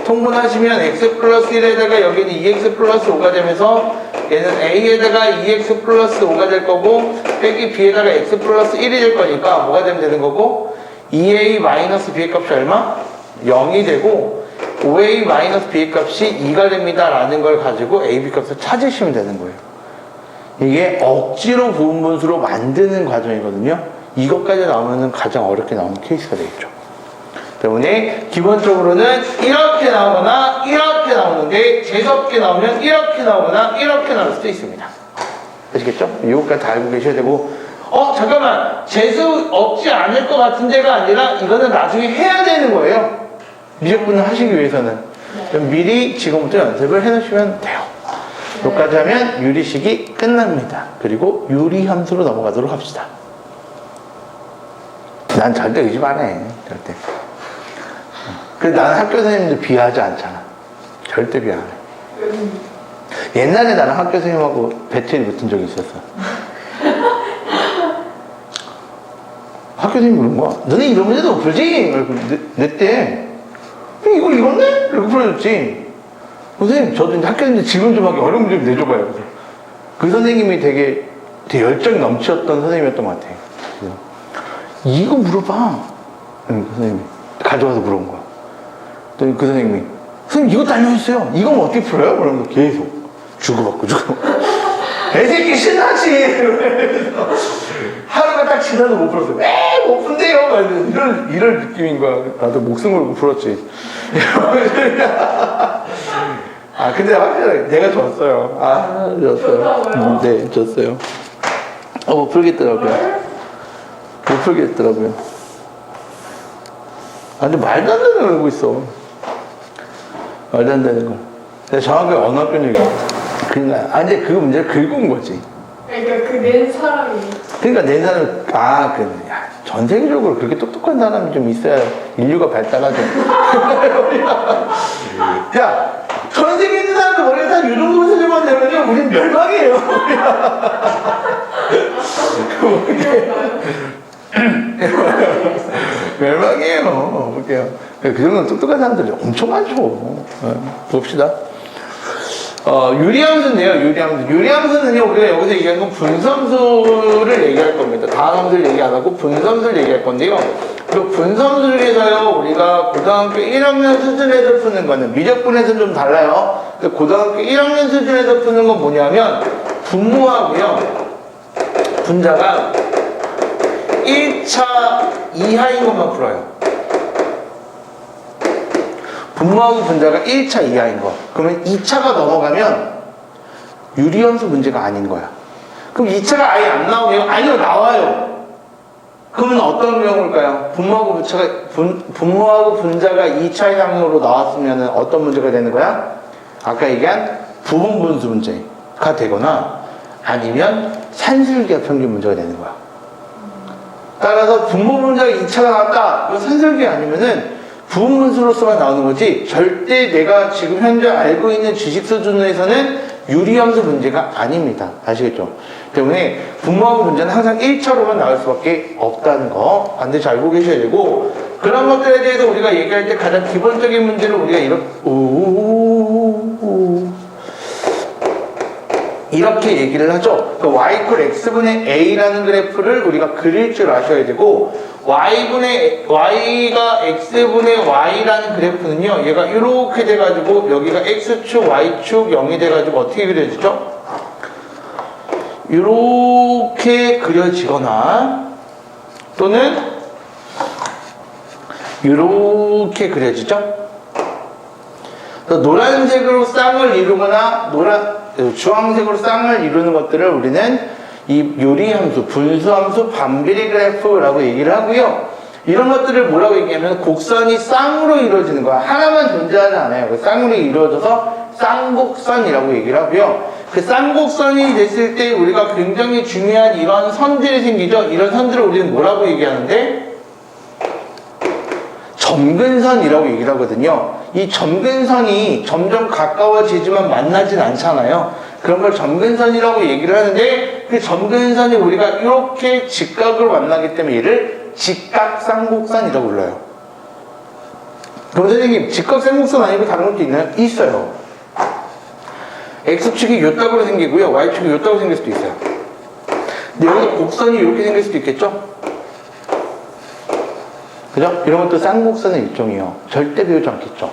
통분하시면 x 플러스 1에다가 여기는 2x 플러스 5가 되면서 얘는 a에다가 2x 플러스 5가 될 거고 빼기 b에다가 x 플러스 1이 될 거니까 뭐가 되면 되는 거고 2a 마이너스 b의 값이 얼마? 0이 되고 5a 마이너스 b의 값이 2가 됩니다 라는 걸 가지고 a, b 값을 찾으시면 되는 거예요. 이게 억지로 부분분수로 만드는 과정이거든요. 이것까지 나오면 가장 어렵게 나오는 케이스가 되겠죠. 때문에 기본적으로는 이렇게 나오거나 이렇게 나오는데 재수없게 나오면 이렇게 나오거나 이렇게 나올 수도 있습니다. 아시겠죠? 이것까지 다 알고 계셔야 되고 잠깐만 재수 없지 않을 것 같은 데가 아니라 이거는 나중에 해야 되는 거예요. 미적분을 하시기 위해서는 그럼 미리 지금부터 연습을 해 놓으시면 돼요. 여기까지 하면 유리식이 끝납니다. 그리고 유리함수로 넘어가도록 합시다. 난 절대 의심 안 해. 절대. 그래서 나는 학교 선생님들 비하하지 않잖아. 절대 비하 안 해. 옛날에 나는 학교 선생님하고 배틀이 붙은 적이 있었어. 학교 선생님이 그런 거야. 너네 이런 문제도 못 풀지? 냈대. 이걸 읽었네? 이렇게 풀어줬지. 선생님, 저도 이제 학교 선생님 질문 좀 하기 어려운 문제 좀 내줘봐요. 그래서 그 선생님이 되게 열정이 넘치었던 선생님이었던 것 같아요. 그래서 이거 물어봐. 그 선생님이 가져와서 물어본 거야. 그 선생님이 선생님 이것도 알려주세요. 이건 어떻게 풀어요? 그러면서 계속 주고받고 애새끼 신나지. 하루가 딱 지나도 못 풀었어요. 왜 못 푼대요? 이런 느낌인 거야. 나도 목숨 걸고 풀었지. 근데 확실하게 내가 졌어요. 졌어요. 네, 졌어요. 못 풀겠더라고요. 못 풀겠더라고요. 근데 말도 안 되는 걸 알고 있어. 말도 안 되는 걸. 내가 정확하게 어느 학교 얘기야. 그러니까, 근데 그 문제를 긁은 거지. 그러니까 그 낸 사람이. 그러니까 낸 사람은, 전 세계적으로 그렇게 똑똑한 사람이 좀 있어야 인류가 발달하죠. 야, 전 세계 있는 사람들 머리에 다 이 정도 수준만 되면요, 우린 멸망이에요. 멸망이에요. 볼게요. 그 정도는 똑똑한 사람들이 엄청 많죠. 봅시다. 유리함수인데요, 유리함수. 유리함수는요, 우리가 여기서 얘기하는 건 분수함수를 얘기할 겁니다. 다함수를 얘기 안 하고 분수함수를 얘기할 건데요. 그 분수함수 중에서요, 우리가 고등학교 1학년 수준에서 푸는 거는, 미적분에서는 좀 달라요. 근데 고등학교 1학년 수준에서 푸는 건 뭐냐면, 분모하고요, 분자가 1차 이하인 것만 풀어요. 분모하고 분자가 1차 이하인 거. 그러면 2차가 넘어가면 유리함수 문제가 아닌 거야. 그럼 2차가 아예 안 나오면 아니요, 나와요. 그러면 어떤 경우일까요? 분모하고 분자가 2차 이상으로 나왔으면 어떤 문제가 되는 거야? 아까 얘기한 부분분수 문제가 되거나 아니면 산술기하 평균 문제가 되는 거야. 따라서 분모 분자가 2차가 나왔다. 이거 산술기 아니면은 부분분수로서만 나오는 거지 절대 내가 지금 현재 알고 있는 지식 수준에서는 유리함수 문제가 아닙니다. 아시겠죠? 때문에 분모하고 문제는 항상 1차로만 나올 수밖에 없다는 거 반드시 알고 계셔야 되고, 그런 것들에 대해서 우리가 얘기할 때 가장 기본적인 문제를 우리가 이렇게 얘기를 하죠. 그 y = x분의 a라는 그래프를 우리가 그릴 줄 아셔야 되고, y가 x분의 y라는 그래프는요, 얘가 이렇게 돼가지고 여기가 x축, y축 0이 돼가지고 어떻게 그려지죠? 이렇게 그려지거나 또는 이렇게 그려지죠? 또 노란색으로 쌍을 이루거나 주황색으로 쌍을 이루는 것들을 우리는 이 요리함수, 분수함수, 반비례 그래프라고 얘기를 하고요. 이런 것들을 뭐라고 얘기하면 곡선이 쌍으로 이루어지는 거야. 하나만 존재하지 않아요. 그 쌍으로 이루어져서 쌍곡선이라고 얘기를 하고요. 그 쌍곡선이 됐을 때 우리가 굉장히 중요한 이런 선들이 생기죠. 이런 선들을 우리는 뭐라고 얘기하는데? 점근선이라고 얘기를 하거든요. 이 점근선이 점점 가까워지지만 만나진 않잖아요. 그런 걸 점근선이라고 얘기를 하는데 그 점근선이 우리가 이렇게 직각으로 만나기 때문에 얘를 직각쌍곡선이라고 불러요. 그럼 선생님 직각쌍곡선 아니고 다른 것도 있나요? 있어요. X축이 요따구로 생기고요. Y축이 요따구로 생길 수도 있어요. 근데 여기서 곡선이 이렇게 생길 수도 있겠죠? 그죠? 이런 것도 쌍곡선의 일종이에요. 절대 배우지 않겠죠?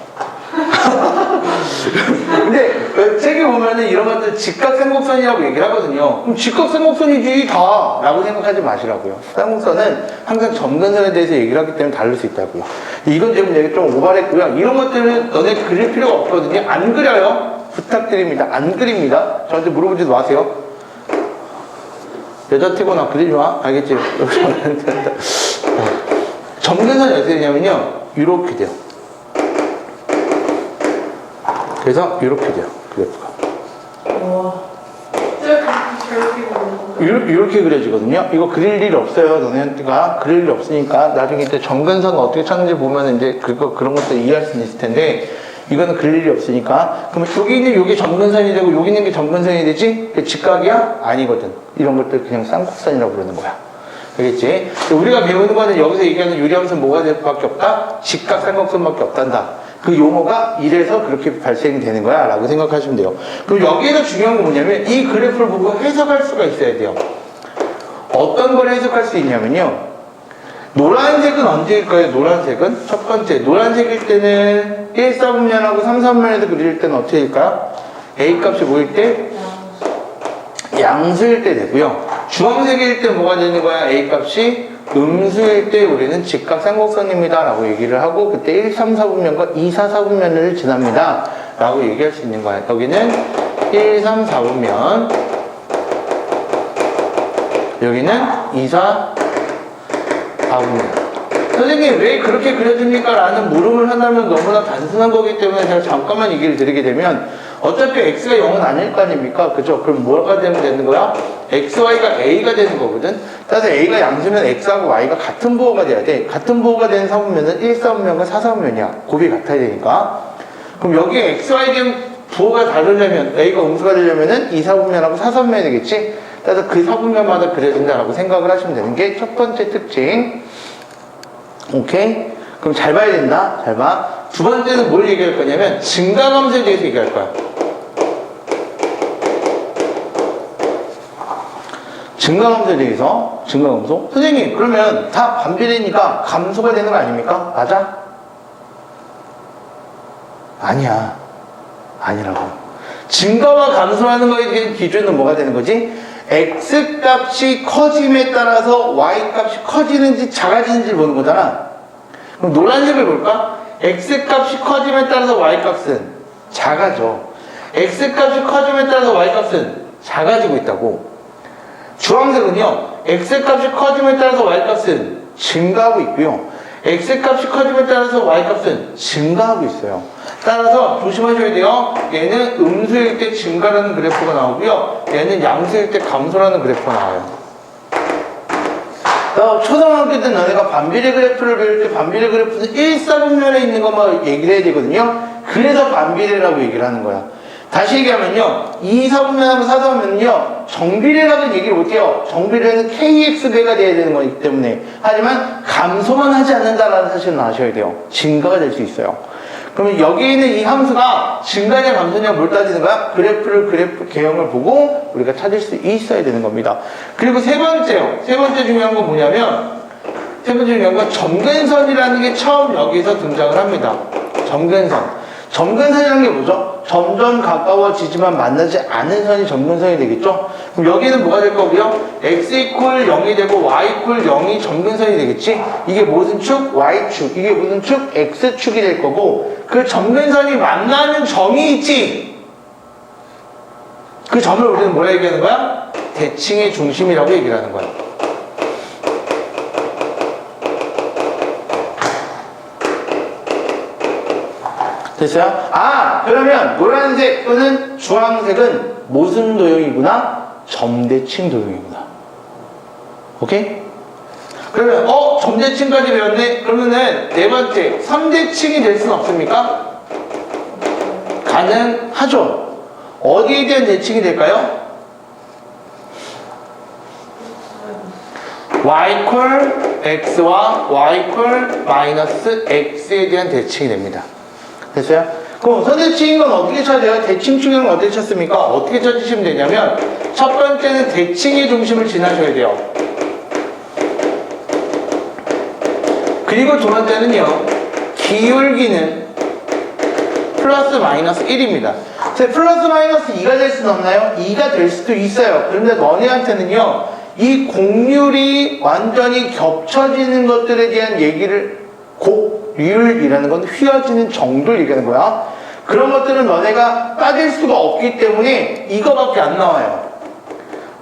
근데 책에 보면은 이런 것들 직각쌍곡선이라고 얘기를 하거든요. 그럼 직각쌍곡선이지 다 라고 생각하지 마시라고요. 쌍곡선은 항상 점근선에 대해서 얘기를 하기 때문에 다를 수 있다고요. 이건 지금 얘기 좀 오버했고요. 이런 것들은 너네 그릴 필요가 없거든요. 안 그려요. 부탁드립니다. 안 그립니다. 저한테 물어보지도 마세요. 여자 티고나 그리지 마. 알겠지? 점근선이 어떻게 되냐면요. 이렇게 돼요. 그래서 이렇게 돼요. 그래프가. 이렇게 그려지거든요. 이거 그릴 일 없어요. 너네가 그릴 일 없으니까 나중에 이제 점근선 어떻게 찾는지 보면 이제 그런 것도 이해할 수 있을 텐데 이거는 그릴 일이 없으니까 그러면 여기 있는 이게 점근선이 되고 여기 있는 게 점근선이 되지? 그게 직각이야? 아니거든. 이런 것들 그냥 쌍곡선이라고 부르는 거야. 알겠지? 우리가 배우는 거는 여기서 얘기하는 유리함선 뭐가 될 수밖에 없다? 직각 쌍곡선밖에 없단다. 그 용어가 이래서 그렇게 발생되는 거야 라고 생각하시면 돼요. 그리고 여기에서 중요한 건 뭐냐면 이 그래프를 보고 해석할 수가 있어야 돼요. 어떤 걸 해석할 수 있냐면요. 노란색은 언제일까요? 노란색은? 첫 번째 노란색일 때는 1, 4분면하고 3, 4분면에서 그릴 때는 어떻게 될까요? A 값이 뭐일 때? 양수일 때 되고요. 주황색일 때 뭐가 되는 거야? A 값이 음수일 때 우리는 직각쌍곡선입니다 라고 얘기를 하고 그때 1, 3, 4분면과 2, 4, 4분면을 지납니다 라고 얘기할 수 있는 거야. 여기는 1, 3, 4분면 여기는 2, 4, 4분면. 선생님 왜 그렇게 그려집니까? 라는 물음을 한다면 너무나 단순한 거기 때문에 제가 잠깐만 얘기를 드리게 되면 어차피 x가 0은 아닐 거 아닙니까? 그죠? 그럼 뭐가 되면 되는 거야? xy가 a가 되는 거거든? 따라서 a가 양수면 x하고 y가 같은 부호가 돼야 돼. 같은 부호가 되는 4분면은 1, 4분면과 4, 4분면이야. 곱이 같아야 되니까. 그럼 여기에 xy 된 부호가 다르려면 a가 음수가 되려면은 2, 4분면하고 4, 4분면이 되겠지? 따라서 그 4분면마다 그려진다라고 생각을 하시면 되는 게 첫 번째 특징. 오케이? 그럼 잘 봐야 된다. 잘 봐. 두 번째는 뭘 얘기할 거냐면 증가감소에 대해서 얘기할 거야. 증가감소에 대해서. 증가감소? 선생님 그러면 다 반비례니까 감소가 되는 거 아닙니까? 맞아? 아니야. 아니라고. 증가와 감소하는 거에 대한 기준은 뭐가 되는 거지? X값이 커짐에 따라서 Y값이 커지는지 작아지는지 보는 거잖아. 그럼 노란색을 볼까? X값이 커짐에 따라서 Y값은 작아져. X값이 커짐에 따라서 Y값은 작아지고 있다고. 주황색은요, X값이 커짐에 따라서 Y값은 증가하고 있고요. X값이 커짐에 따라서 Y값은 증가하고 있어요. 따라서 조심하셔야 돼요. 얘는 음수일 때 증가라는 그래프가 나오고요. 얘는 양수일 때 감소라는 그래프가 나와요. 초등학교 때 너네가 반비례 그래프를 배울 때 반비례 그래프는 1, 4분면에 있는 것만 얘기를 해야 되거든요. 그래서 반비례라고 얘기를 하는 거야. 다시 얘기하면요. 2, 4분면하고 4, 4분면은요. 정비례라고 얘기를 못해요. 정비례는 KX배가 돼야 되는 거기 때문에. 하지만 감소만 하지 않는다라는 사실은 아셔야 돼요. 증가가 될 수 있어요. 그러면 여기 있는 이 함수가 증가냐 감소냐 뭘 따지는 거야? 그래프 개형을 보고 우리가 찾을 수 있어야 되는 겁니다. 그리고 세 번째요. 세 번째 중요한 건 뭐냐면 세 번째 중요한 건 점근선이라는 게 처음 여기서 등장을 합니다. 점근선. 점근선이라는 게 뭐죠? 점점 가까워지지만 만나지 않은 선이 점근선이 되겠죠? 그럼 여기는 뭐가 될 거고요? x 이퀄 0이 되고 y 이퀄 0이 점근선이 되겠지? 이게 무슨 축? y축. 이게 무슨 축? x축이 될 거고 그 점근선이 만나는 점이 있지? 그 점을 우리는 뭐라 얘기하는 거야? 대칭의 중심이라고 얘기를 하는 거야. 됐어요? 아, 그러면 노란색 또는 주황색은 무슨 도형이구나? 점대칭 도형이구나. 오케이? 그러면 점대칭까지 배웠네? 그러면은 네 번째 3대칭이 될 수는 없습니까? 가능하죠. 어디에 대한 대칭이 될까요? y 콜 x와 y 콜 마이너스 x에 대한 대칭이 됩니다. 됐어요? 그럼 선대칭인 건 어떻게 찾아요? 대칭축인 건 어떻게 찾습니까? 어떻게 찾으시면 되냐면 첫 번째는 대칭의 중심을 지나셔야 돼요. 그리고 두 번째는요, 기울기는 플러스 마이너스 1입니다. 플러스 마이너스 2가 될 수는 없나요? 2가 될 수도 있어요. 그런데 너네한테는요, 이 곡률이 완전히 겹쳐지는 것들에 대한 얘기를, 곡률이라는 건 휘어지는 정도를 얘기하는 거야. 그런 것들은 너네가 따질 수가 없기 때문에 이거밖에 안 나와요.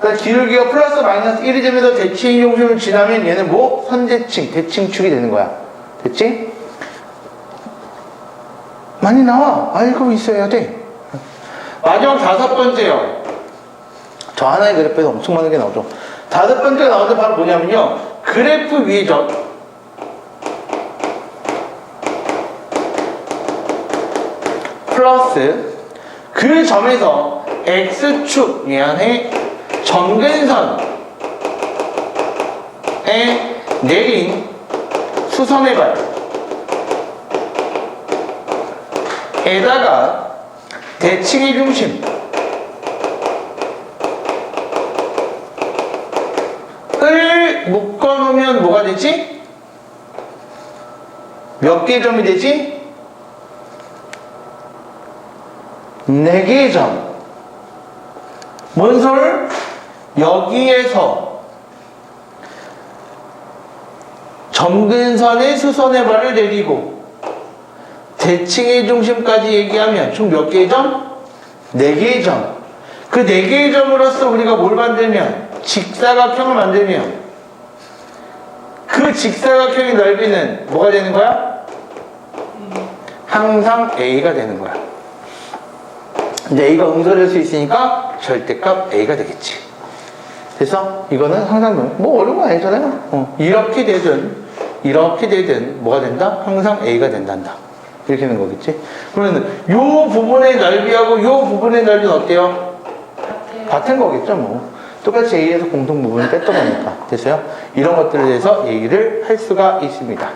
그러니까 기울기가 플러스 마이너스 1이 되면서 대칭 중심을 지나면 얘는 뭐? 선대칭, 대칭축이 되는 거야. 됐지? 많이 나와. 알고 있어야 돼. 마지막 다섯 번째요. 저 하나의 그래프에서 엄청 많은 게 나오죠. 다섯 번째가 나오는데 바로 뭐냐면요, 그래프 위에 점 플러스 그 점에서 x축 미안해 점근선에 내린 수선의 발에다가 대칭의 중심을 묶어놓으면 뭐가 되지? 몇 개의 점이 되지? 4개의 점. 뭔 소리? 여기에서 점근선의 수선의 발을 내리고 대칭의 중심까지 얘기하면 총 몇 개의 점? 4개의 점. 그 4개의 점으로서 우리가 뭘 만들면? 직사각형을 만들면 그 직사각형의 넓이는 뭐가 되는 거야? 항상 A가 되는 거야. 이제 A가 응설할 수 있으니까 절대값 A가 되겠지. 그래서 이거는 항상 뭐 어려운 거 아니잖아요. 이렇게 되든 뭐가 된다? 항상 A가 된단다. 이렇게 되는 거겠지. 그러면 요 부분의 넓이하고 요 부분의 넓이는 어때요? 같은 거겠죠 뭐. 똑같이 A에서 공통 부분을 뺐던 거니까. 됐어요? 이런 것들에 대해서 얘기를 할 수가 있습니다.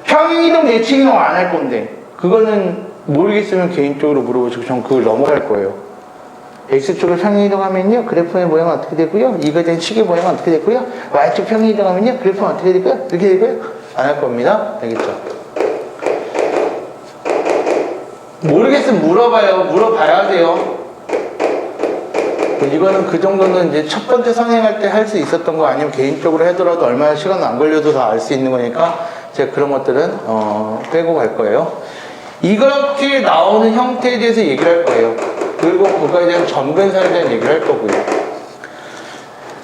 평행이동, 내칭이동 안 할 건데 그거는 모르겠으면 개인적으로 물어보시고 전 그걸 넘어갈 거예요. X축을 평행이동하면요 그래프의 모양은 어떻게 되고요, 이거에 대한 식의 모양은 어떻게 되고요, Y축 평행이동하면요 그래프는 어떻게 되고요, 이렇게 되고요. 안 할 겁니다. 알겠죠? 모르겠으면 물어봐요. 물어봐야 돼요. 이거는 그 정도는 이제 첫 번째 선행할 때 할 수 있었던 거 아니면 개인적으로 하더라도 얼마나 시간 안 걸려도 다 알 수 있는 거니까 제가 그런 것들은 빼고 갈 거예요. 이렇게 나오는 형태에 대해서 얘기를 할 거예요. 그리고 그거에 대한 점근선에 대한 얘기를 할 거고요.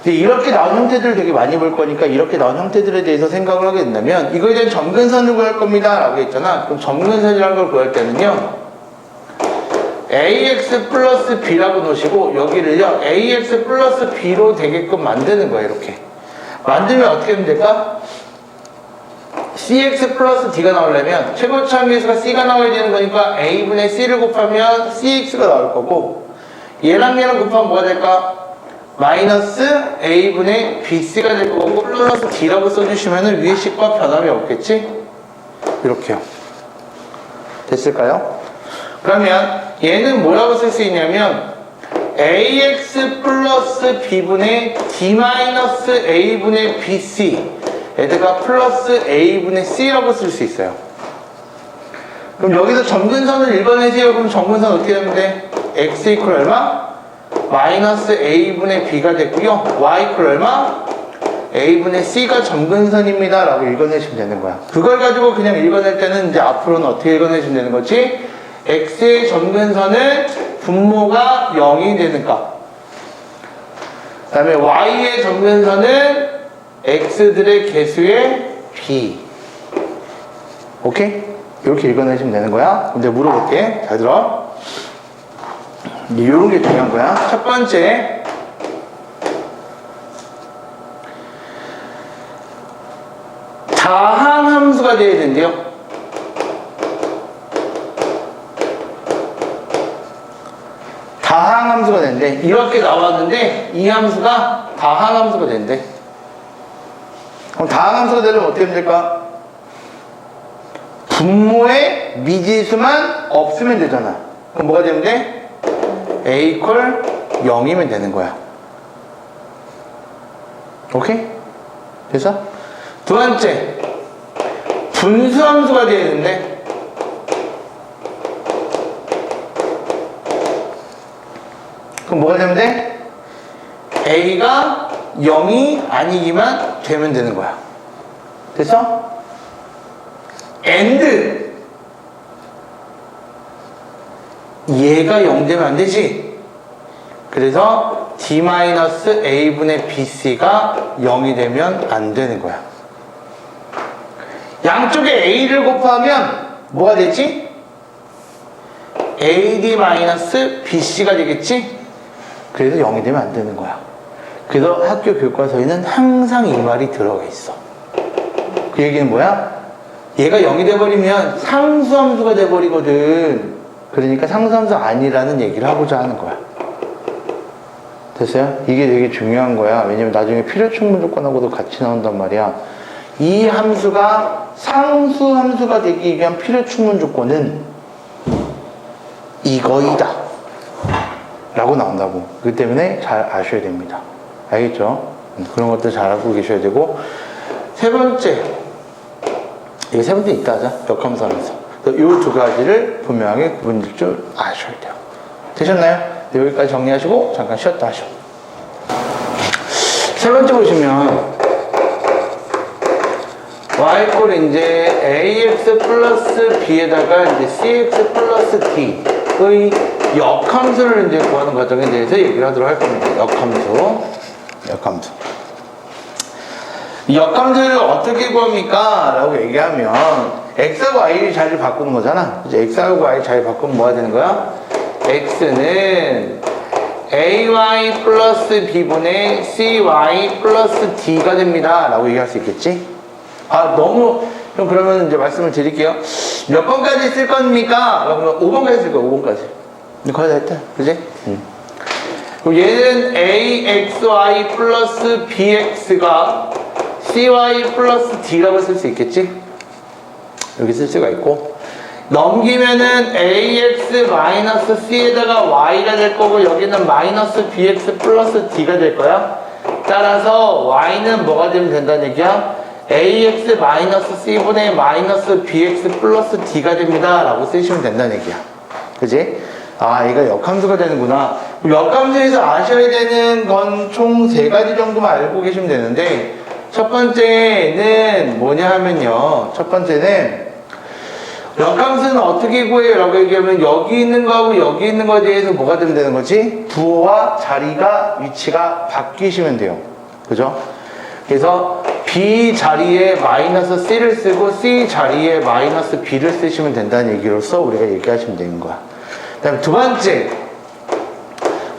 근데 이렇게 나온 형태들을 되게 많이 볼 거니까 이렇게 나온 형태들에 대해서 생각을 하게 된다면 이거에 대한 점근선을 구할 겁니다 라고 했잖아. 그럼 점근선이라는 걸 구할 때는요, ax 플러스 b라고 놓으시고 여기를요 ax 플러스 b로 되게끔 만드는 거예요. 이렇게 만들면 어떻게 하면 될까? cx 플러스 d가 나오려면 최고차 함수가 c가 나와야 되는 거니까 a분의 c를 곱하면 cx가 나올 거고, 얘랑 얘랑 곱하면 뭐가 될까? 마이너스 a분의 bc가 될 거고 플러스 d라고 써주시면 위에 식과 변함이 없겠지? 이렇게요. 됐을까요? 그러면 얘는 뭐라고 쓸 수 있냐면 ax 플러스 b분의 d 마이너스 a분의 bc 에다가 플러스 a분의 c라고 쓸 수 있어요. 그럼 여기서 점근선을 읽어내세요. 그럼 점근선 어떻게 되면 돼? x 이퀄 얼마? 마이너스 a분의 b가 됐고요. y 이퀄 얼마? a분의 c가 점근선입니다 라고 읽어내시면 되는 거야. 그걸 가지고 그냥 읽어낼 때는 이제 앞으로는 어떻게 읽어내시면 되는 거지? x의 점근선은 분모가 0이 되는 값, 그 다음에 y의 점근선은 x들의 개수의 b. 오케이? 이렇게 읽어내시면 되는 거야. 근데 물어볼게. 잘 들어. 이런 게 중요한 거야. 첫 번째, 다항함수가 돼야 된대요. 다항함수가 된대. 이렇게 나왔는데 이 함수가 다항함수가 된대. 그럼 다항함수가 되려면 어떻게 하면 될까? 분모에 미지수만 없으면 되잖아. 그럼 뭐가 되면 돼? a 이퀄 0이면 되는 거야. 오케이? 됐어? 두 번째, 분수함수가 돼야 되는데 그럼 뭐가 되면 돼? a가 0이 아니기만 되면 되는 거야. 됐어? and 얘가 0 되면 안 되지. 그래서 d-a분의 bc가 0이 되면 안 되는 거야. 양쪽에 a를 곱하면 뭐가 되지? ad-bc가 되겠지? 그래서 0이 되면 안 되는 거야. 그래서 학교 교과서에는 항상 이 말이 들어가 있어. 그 얘기는 뭐야? 얘가 0이 돼버리면 상수함수가 돼버리거든. 그러니까 상수함수 아니라는 얘기를 하고자 하는 거야. 됐어요? 이게 되게 중요한 거야. 왜냐면 나중에 필요충분 조건하고도 같이 나온단 말이야. 이 함수가 상수함수가 되기 위한 필요충분 조건은 이거이다 라고 나온다고. 그렇기 때문에 잘 아셔야 됩니다. 알겠죠? 그런 것들 잘 알고 계셔야 되고. 세 번째, 이게 세 번째 있다 하자. 역함수 하면서 이 두 가지를 분명하게 구분질 줄 아셔야 돼요. 되셨나요? 네, 여기까지 정리하시고 잠깐 쉬었다 하셔. 세 번째 보시면 y 꼴 이제 ax 플러스 b에다가 이제 cx 플러스 d의 역함수를 이제 구하는 과정에 대해서 얘기를 하도록 할 겁니다. 역함수. 이 역함수를 어떻게 구합니까? 라고 얘기하면 x하고 y를 자리를 바꾸는 거잖아. 이제 x하고 y 자리 바꾸면 뭐가 되는 거야? x는 ay 플러스 b분의 cy 플러스 d가 됩니다 라고 얘기할 수 있겠지? 너무 그러면 이제 말씀을 드릴게요. 몇 번까지 쓸 겁니까? 그러면 5번까지 쓸 거야. 5번까지. 거의 다 했다. 그지? 그럼 얘는 axy 플러스 bx가 cy 플러스 d라고 쓸 수 있겠지? 여기 쓸 수가 있고, 넘기면은 ax 마이너스 c에다가 y가 될 거고, 여기는 마이너스 bx 플러스 d가 될 거야. 따라서 y는 뭐가 되면 된다는 얘기야? ax 마이너스 c분의 마이너스 bx 플러스 d가 됩니다 라고 쓰시면 된다는 얘기야. 그지? 얘가 역함수가 되는구나. 역함수에서 아셔야 되는 건 총 3가지 정도만 알고 계시면 되는데, 첫 번째는 뭐냐 하면요, 첫 번째는 역함수는 어떻게 구해요? 라고 얘기하면 여기 있는 거하고 여기 있는 거에 대해서 뭐가 되면 되는 거지? 부호와 자리가, 위치가 바뀌시면 돼요. 그죠? 그래서 B 자리에 마이너스 C를 쓰고 C 자리에 마이너스 B를 쓰시면 된다는 얘기로서 우리가 얘기하시면 되는 거야. 그 다음에 두 번째,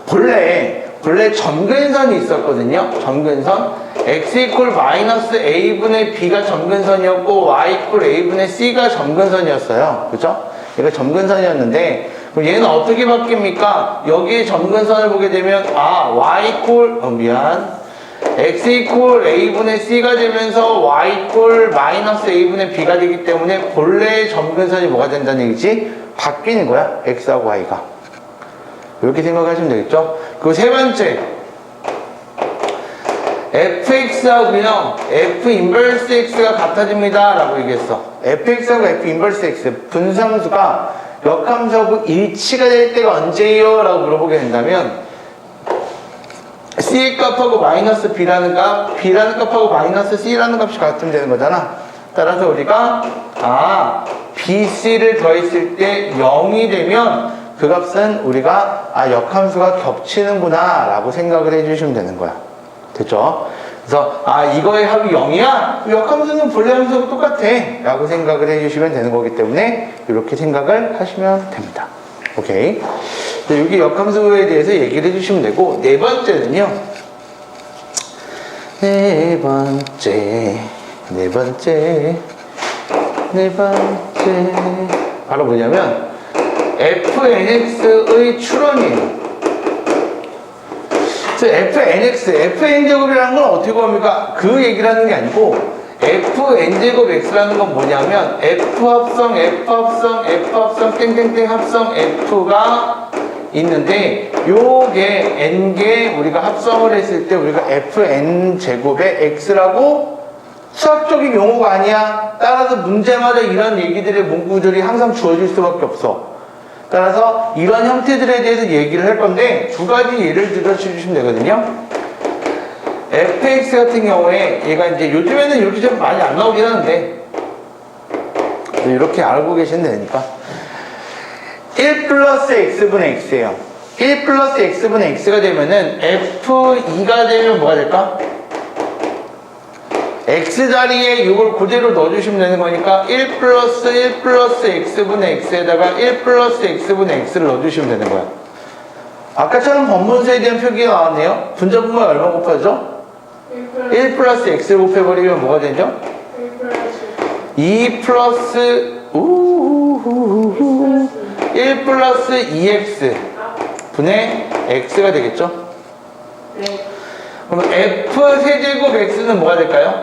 본래 점근선이 있었거든요. 점근선. x 이퀄 마이너스 a분의 b가 점근선이었고 y 이퀄 a분의 c가 점근선이었어요. 그죠? 얘가 점근선이었는데 그럼 얘는 어떻게 바뀝니까? 여기에 점근선을 보게 되면 y 이퀄 x 이퀄 a분의 c가 되면서 y 이퀄 마이너스 a분의 b가 되기 때문에 본래의 점근선이 뭐가 된다는 얘기지? 바뀌는 거야. x하고 y가. 이렇게 생각하시면 되겠죠? 그리고 세 번째, fx하고요 f 인버스 x가 같아집니다 라고 얘기했어. fx하고 f 인버스 x 분수함수가 역함수하고 일치가 될 때가 언제예요? 라고 물어보게 된다면 c의 값하고 마이너스 b라는 값, b라는 값하고 마이너스 c라는 값이 같으면 되는 거잖아. 따라서 우리가 bc를 더했을 때 0이 되면 그 값은 우리가 역함수가 겹치는구나 라고 생각을 해주시면 되는 거야. 됐죠? 그래서 이거의 합이 0이야? 역함수는 본래 함수하고 똑같아 라고 생각을 해주시면 되는 거기 때문에 이렇게 생각을 하시면 됩니다. 오케이. 여기 역함수에 대해서 얘기를 해주시면 되고, 네 번째는요. 네 번째. 바로 뭐냐면, fnx의 추론이에요. 그래서 fn제곱이라는 건 어떻게 구합니까? 그 얘기를 하는 게 아니고, fn제곱 x라는 건 뭐냐면, f 합성, 땡땡땡 합성 f가 있는데, 요게 n개 우리가 합성을 했을 때 우리가 fn제곱의 x라고 수학적인 용어가 아니야. 따라서 문제마다 이런 얘기들의 문구들이 항상 주어질 수밖에 없어. 따라서 이런 형태들에 대해서 얘기를 할 건데 두 가지 예를 들어 주시면 되거든요. fx 같은 경우에 얘가 이제 요즘에는 이렇게 좀 많이 안 나오긴 하는데 이렇게 알고 계시면 되니까 1 플러스 x분의 x예요. 1 플러스 x분의 x가 되면은 f2가 되면 뭐가 될까? x 자리에 이걸 그대로 넣어주시면 되는 거니까 1 플러스 x분의 x에다가 1 플러스 x분의 x를 넣어주시면 되는 거야. 아까처럼 번분수에 대한 표기가 나왔네요. 분자분모에 얼마 곱하죠? 1 플러스 x를 곱해버리면 뭐가 되죠? 2 플러스 1 플러스 2x 분의 x가 되겠죠? 네. 그럼 f 세제곱 x는 뭐가 될까요?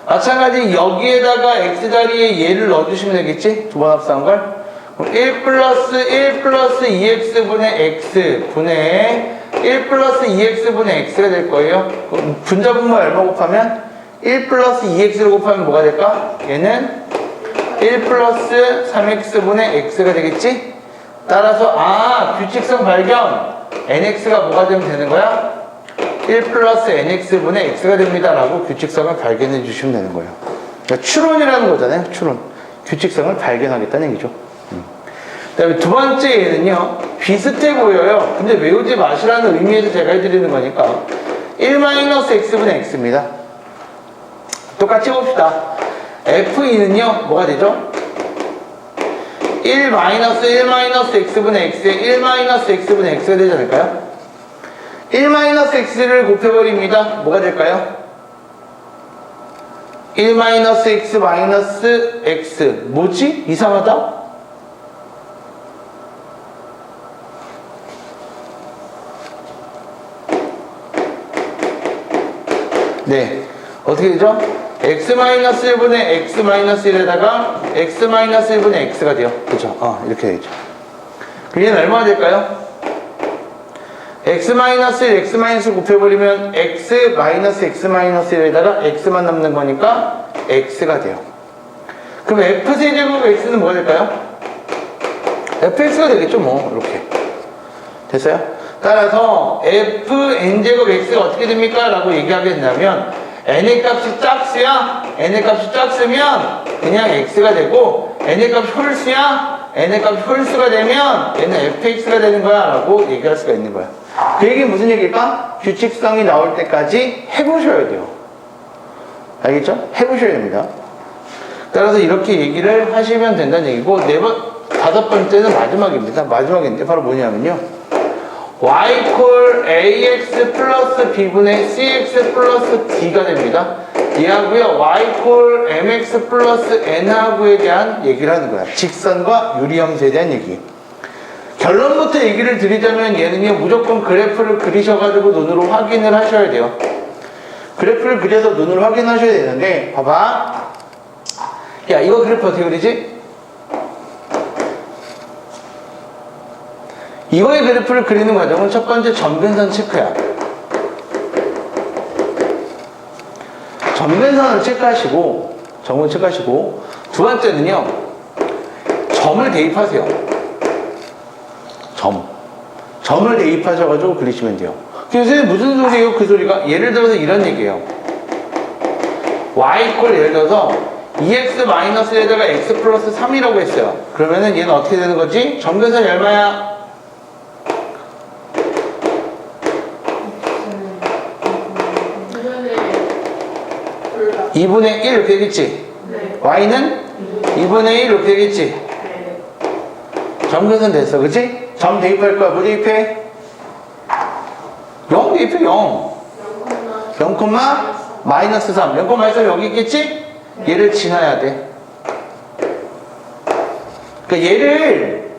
마찬가지 여기에다가 x 자리에 얘를 넣어주시면 되겠지? 두 번 합성한 걸. 그럼 1 플러스 2x분의 x 분의 1 플러스 2x분의 x가 될 거예요. 그럼 분자분모 얼마 곱하면? 1 플러스 2x를 곱하면 뭐가 될까? 얘는 1 플러스 3x분의 x가 되겠지? 따라서 규칙성 발견 nx가 뭐가 되면 되는 거야? 1 플러스 nx분의 x가 됩니다 라고 규칙성을 발견해 주시면 되는 거예요. 그러니까 추론이라는 거잖아요. 추론. 규칙성을 발견하겠다는 얘기죠. 그 다음에 두 번째 예는요, 비슷해 보여요. 근데 외우지 마시라는 의미에서 제가 해드리는 거니까 1-x분의 x입니다. 똑같이 봅시다. f2는요 뭐가 되죠? 1-x분의 x에 1-x분의 x가 되지 않을까요? 1-x를 곱해버립니다. 뭐가 될까요? 1-x 마이너스 x. 뭐지? 이상하다? 네. 어떻게 되죠? x-1분의 x-1에다가 x-1분의 x가 돼요. 그죠? 이렇게 되죠. 그게 얼마나 될까요? x-1 곱해버리면 x-x-1에다가 x만 남는 거니까 x가 돼요. 그럼 f세제곱 x는 뭐가 될까요? fx가 되겠죠, 뭐. 이렇게. 됐어요? 따라서 fn제곱 x가 어떻게 됩니까? 라고 얘기하게 된다면 n의 값이 짝수야? n의 값이 짝수면 그냥 x가 되고 n의 값이 홀수야? n의 값이 홀수가 되면 얘는 fx가 되는 거야 라고 얘기할 수가 있는 거야. 그 얘기는 무슨 얘기일까? 규칙성이 나올 때까지 해보셔야 돼요. 알겠죠? 해보셔야 됩니다. 따라서 이렇게 얘기를 하시면 된다는 얘기고, 다섯 번째는 마지막입니다. 마지막인데 바로 뭐냐면요, y 콜 ax 플러스 b분의 cx 플러스 d가 됩니다. 얘하고요 y 콜 mx 플러스 n하고에 대한 얘기를 하는 거야. 직선과 유리함수에 대한 얘기. 결론부터 얘기를 드리자면 얘는요 무조건 그래프를 그리셔가지고 눈으로 확인을 하셔야 돼요. 그래프를 그려서 눈으로 확인하셔야 되는데, 봐봐. 야, 이거 그래프 어떻게 그리지? 이거의 그래프를 그리는 과정은 첫 번째 점근선 체크야. 점근선을 체크하시고, 점을 체크하시고, 두 번째는요, 점을 대입하세요. 점을 대입하셔가지고 그리시면 돼요. 선생님 무슨 소리예요? 그 소리가? 예를 들어서 이런 얘기예요. y 꼴 예를 들어서 2x-1에다가 x 플러스 3이라고 했어요. 그러면은 얘는 어떻게 되는 거지? 점근선이 얼마야? 2분의 1 이렇게 되겠지? 네. y는 2분의 1 이렇게 되겠지? 네. 점근선 됐어, 그치? 점 대입할 거야, 뭐 대입해? 0 대입해, 0. 0, 마이너스 3. 0, 마이너스 3 여기 있겠지? 얘를 지나야 돼. 그러니까 얘를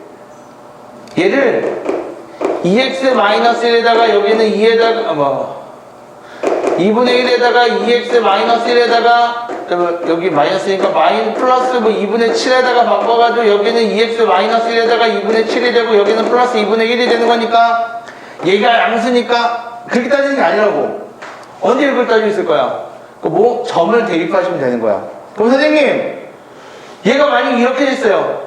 2x-1에다가 여기는 2에다가 2분의 1에다가 2x-1에다가 여기 마이너스니까 마이너스 플러스 2분의 7에다가 바꿔가지고 여기는 2x-1에다가 2분의 7이 되고 여기는 플러스 2분의 1이 되는 거니까 얘가 양수니까 그렇게 따지는 게 아니라고. 언제 이걸 따지고 있을 거야? 뭐 점을 대입하시면 되는 거야. 그럼 선생님 얘가 만약 이렇게 됐어요.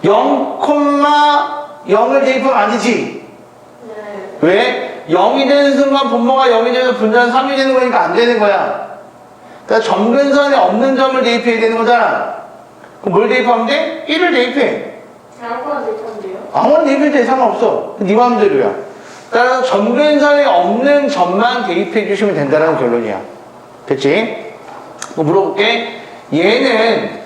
0,0을 대입하면 안 되지. 네. 왜? 0이 되는 순간 분모가 0이 되면 분자는 3이 되는 거니까 안 되는 거야. 그러니까 점근선에 없는 점을 대입해야 되는 거잖아. 그럼 뭘 대입하면 돼? 1을 대입해. 아무거나 대입한대요? 아무나 대입해도 돼. 상관없어. 네 마음대로야. 따라서 점근선에 없는 점만 대입해 주시면 된다는 결론이야. 됐지? 물어볼게. 얘는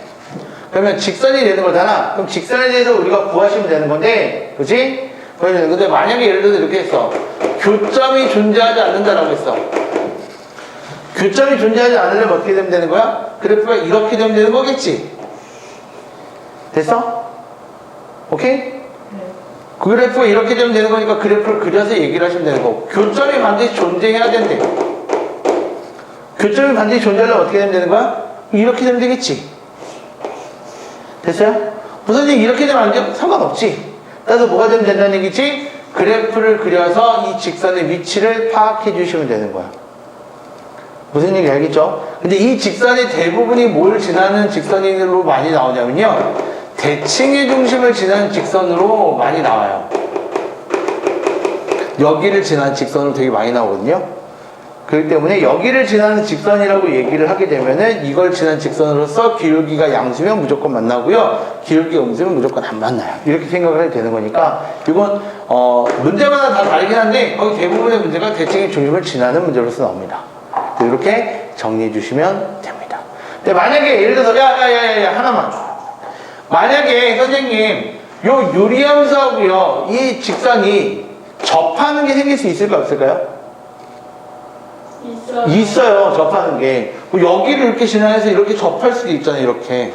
그러면 직선이 되는 거잖아. 그럼 직선에 대해서 우리가 구하시면 되는 건데, 그치? 근데 만약에 예를 들어서 이렇게 했어. 교점이 존재하지 않는다라고 했어. 교점이 존재하지 않으려면 어떻게 되면 되는 거야? 그래프가 이렇게 되면 되는 거겠지? 됐어? 오케이? 네. 그 그래프가 이렇게 되면 되는 거니까 그래프를 그려서 얘기를 하시면 되는 거고. 교점이 반드시 존재해야 된대. 교점이 반드시 존재하려면 어떻게 되면 되는 거야? 이렇게 되면 되겠지? 됐어요? 선생님 이렇게 되면 안 돼? 상관없지. 따라서 뭐가 되면 된다는 얘기지? 그래프를 그려서 이 직선의 위치를 파악해 주시면 되는 거야. 무슨 얘기 알겠죠? 근데 이 직선의 대부분이 뭘 지나는 직선으로 많이 나오냐면요. 대칭의 중심을 지나는 직선으로 많이 나와요. 여기를 지나는 직선으로 되게 많이 나오거든요. 그렇기 때문에 여기를 지나는 직선이라고 얘기를 하게 되면은 이걸 지나는 직선으로서 기울기가 양수면 무조건 만나고요. 기울기가 음수면 무조건 안 만나요. 이렇게 생각을 해도 되는 거니까 이건 문제마다 다 다르긴 한데 거기 대부분의 문제가 대칭의 중심을 지나는 문제로서 나옵니다. 이렇게 정리해 주시면 됩니다. 근데 만약에 예를 들어서 야 하나만 만약에 선생님 요 유리함수하고요 이 직선이 접하는 게 생길 수 있을까 없을까요? 있어요. 접하는 게. 여기를 이렇게 지나서 이렇게 접할 수도 있잖아요. 이렇게.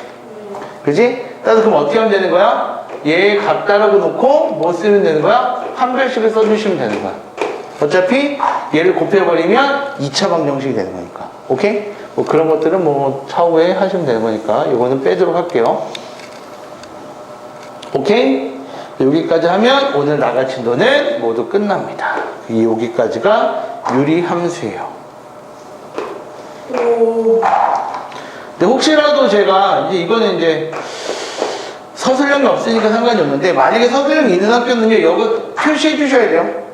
그지? 따라서 그럼 어떻게 하면 되는 거야? 얘 같다라고 놓고 뭐 쓰면 되는 거야? 한별식을 써주시면 되는 거야. 어차피 얘를 곱해버리면 2차 방정식이 되는 거니까. 오케이? 뭐 그런 것들은 뭐 차후에 하시면 되는 거니까 이거는 빼도록 할게요. 오케이? 여기까지 하면 오늘 나갈 진도는 모두 끝납니다. 여기까지가 유리함수예요. 근데 혹시라도 제가 이거는 이제 서술형이 없으니까 상관이 없는데 만약에 서술형이 있는 학교는요 이거 표시해 주셔야 돼요.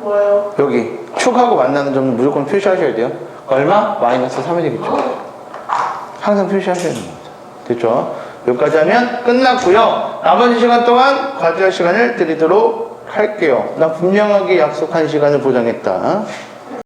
뭐요? 여기 축하고 만나는 점은 무조건 표시하셔야 돼요. 얼마? 마이너스 3이 되겠죠. 항상 표시하셔야 되는 거죠. 됐죠? 여기까지 하면 끝났고요. 나머지 시간 동안 과제할 시간을 드리도록 할게요. 나 분명하게 약속한 시간을 보장했다.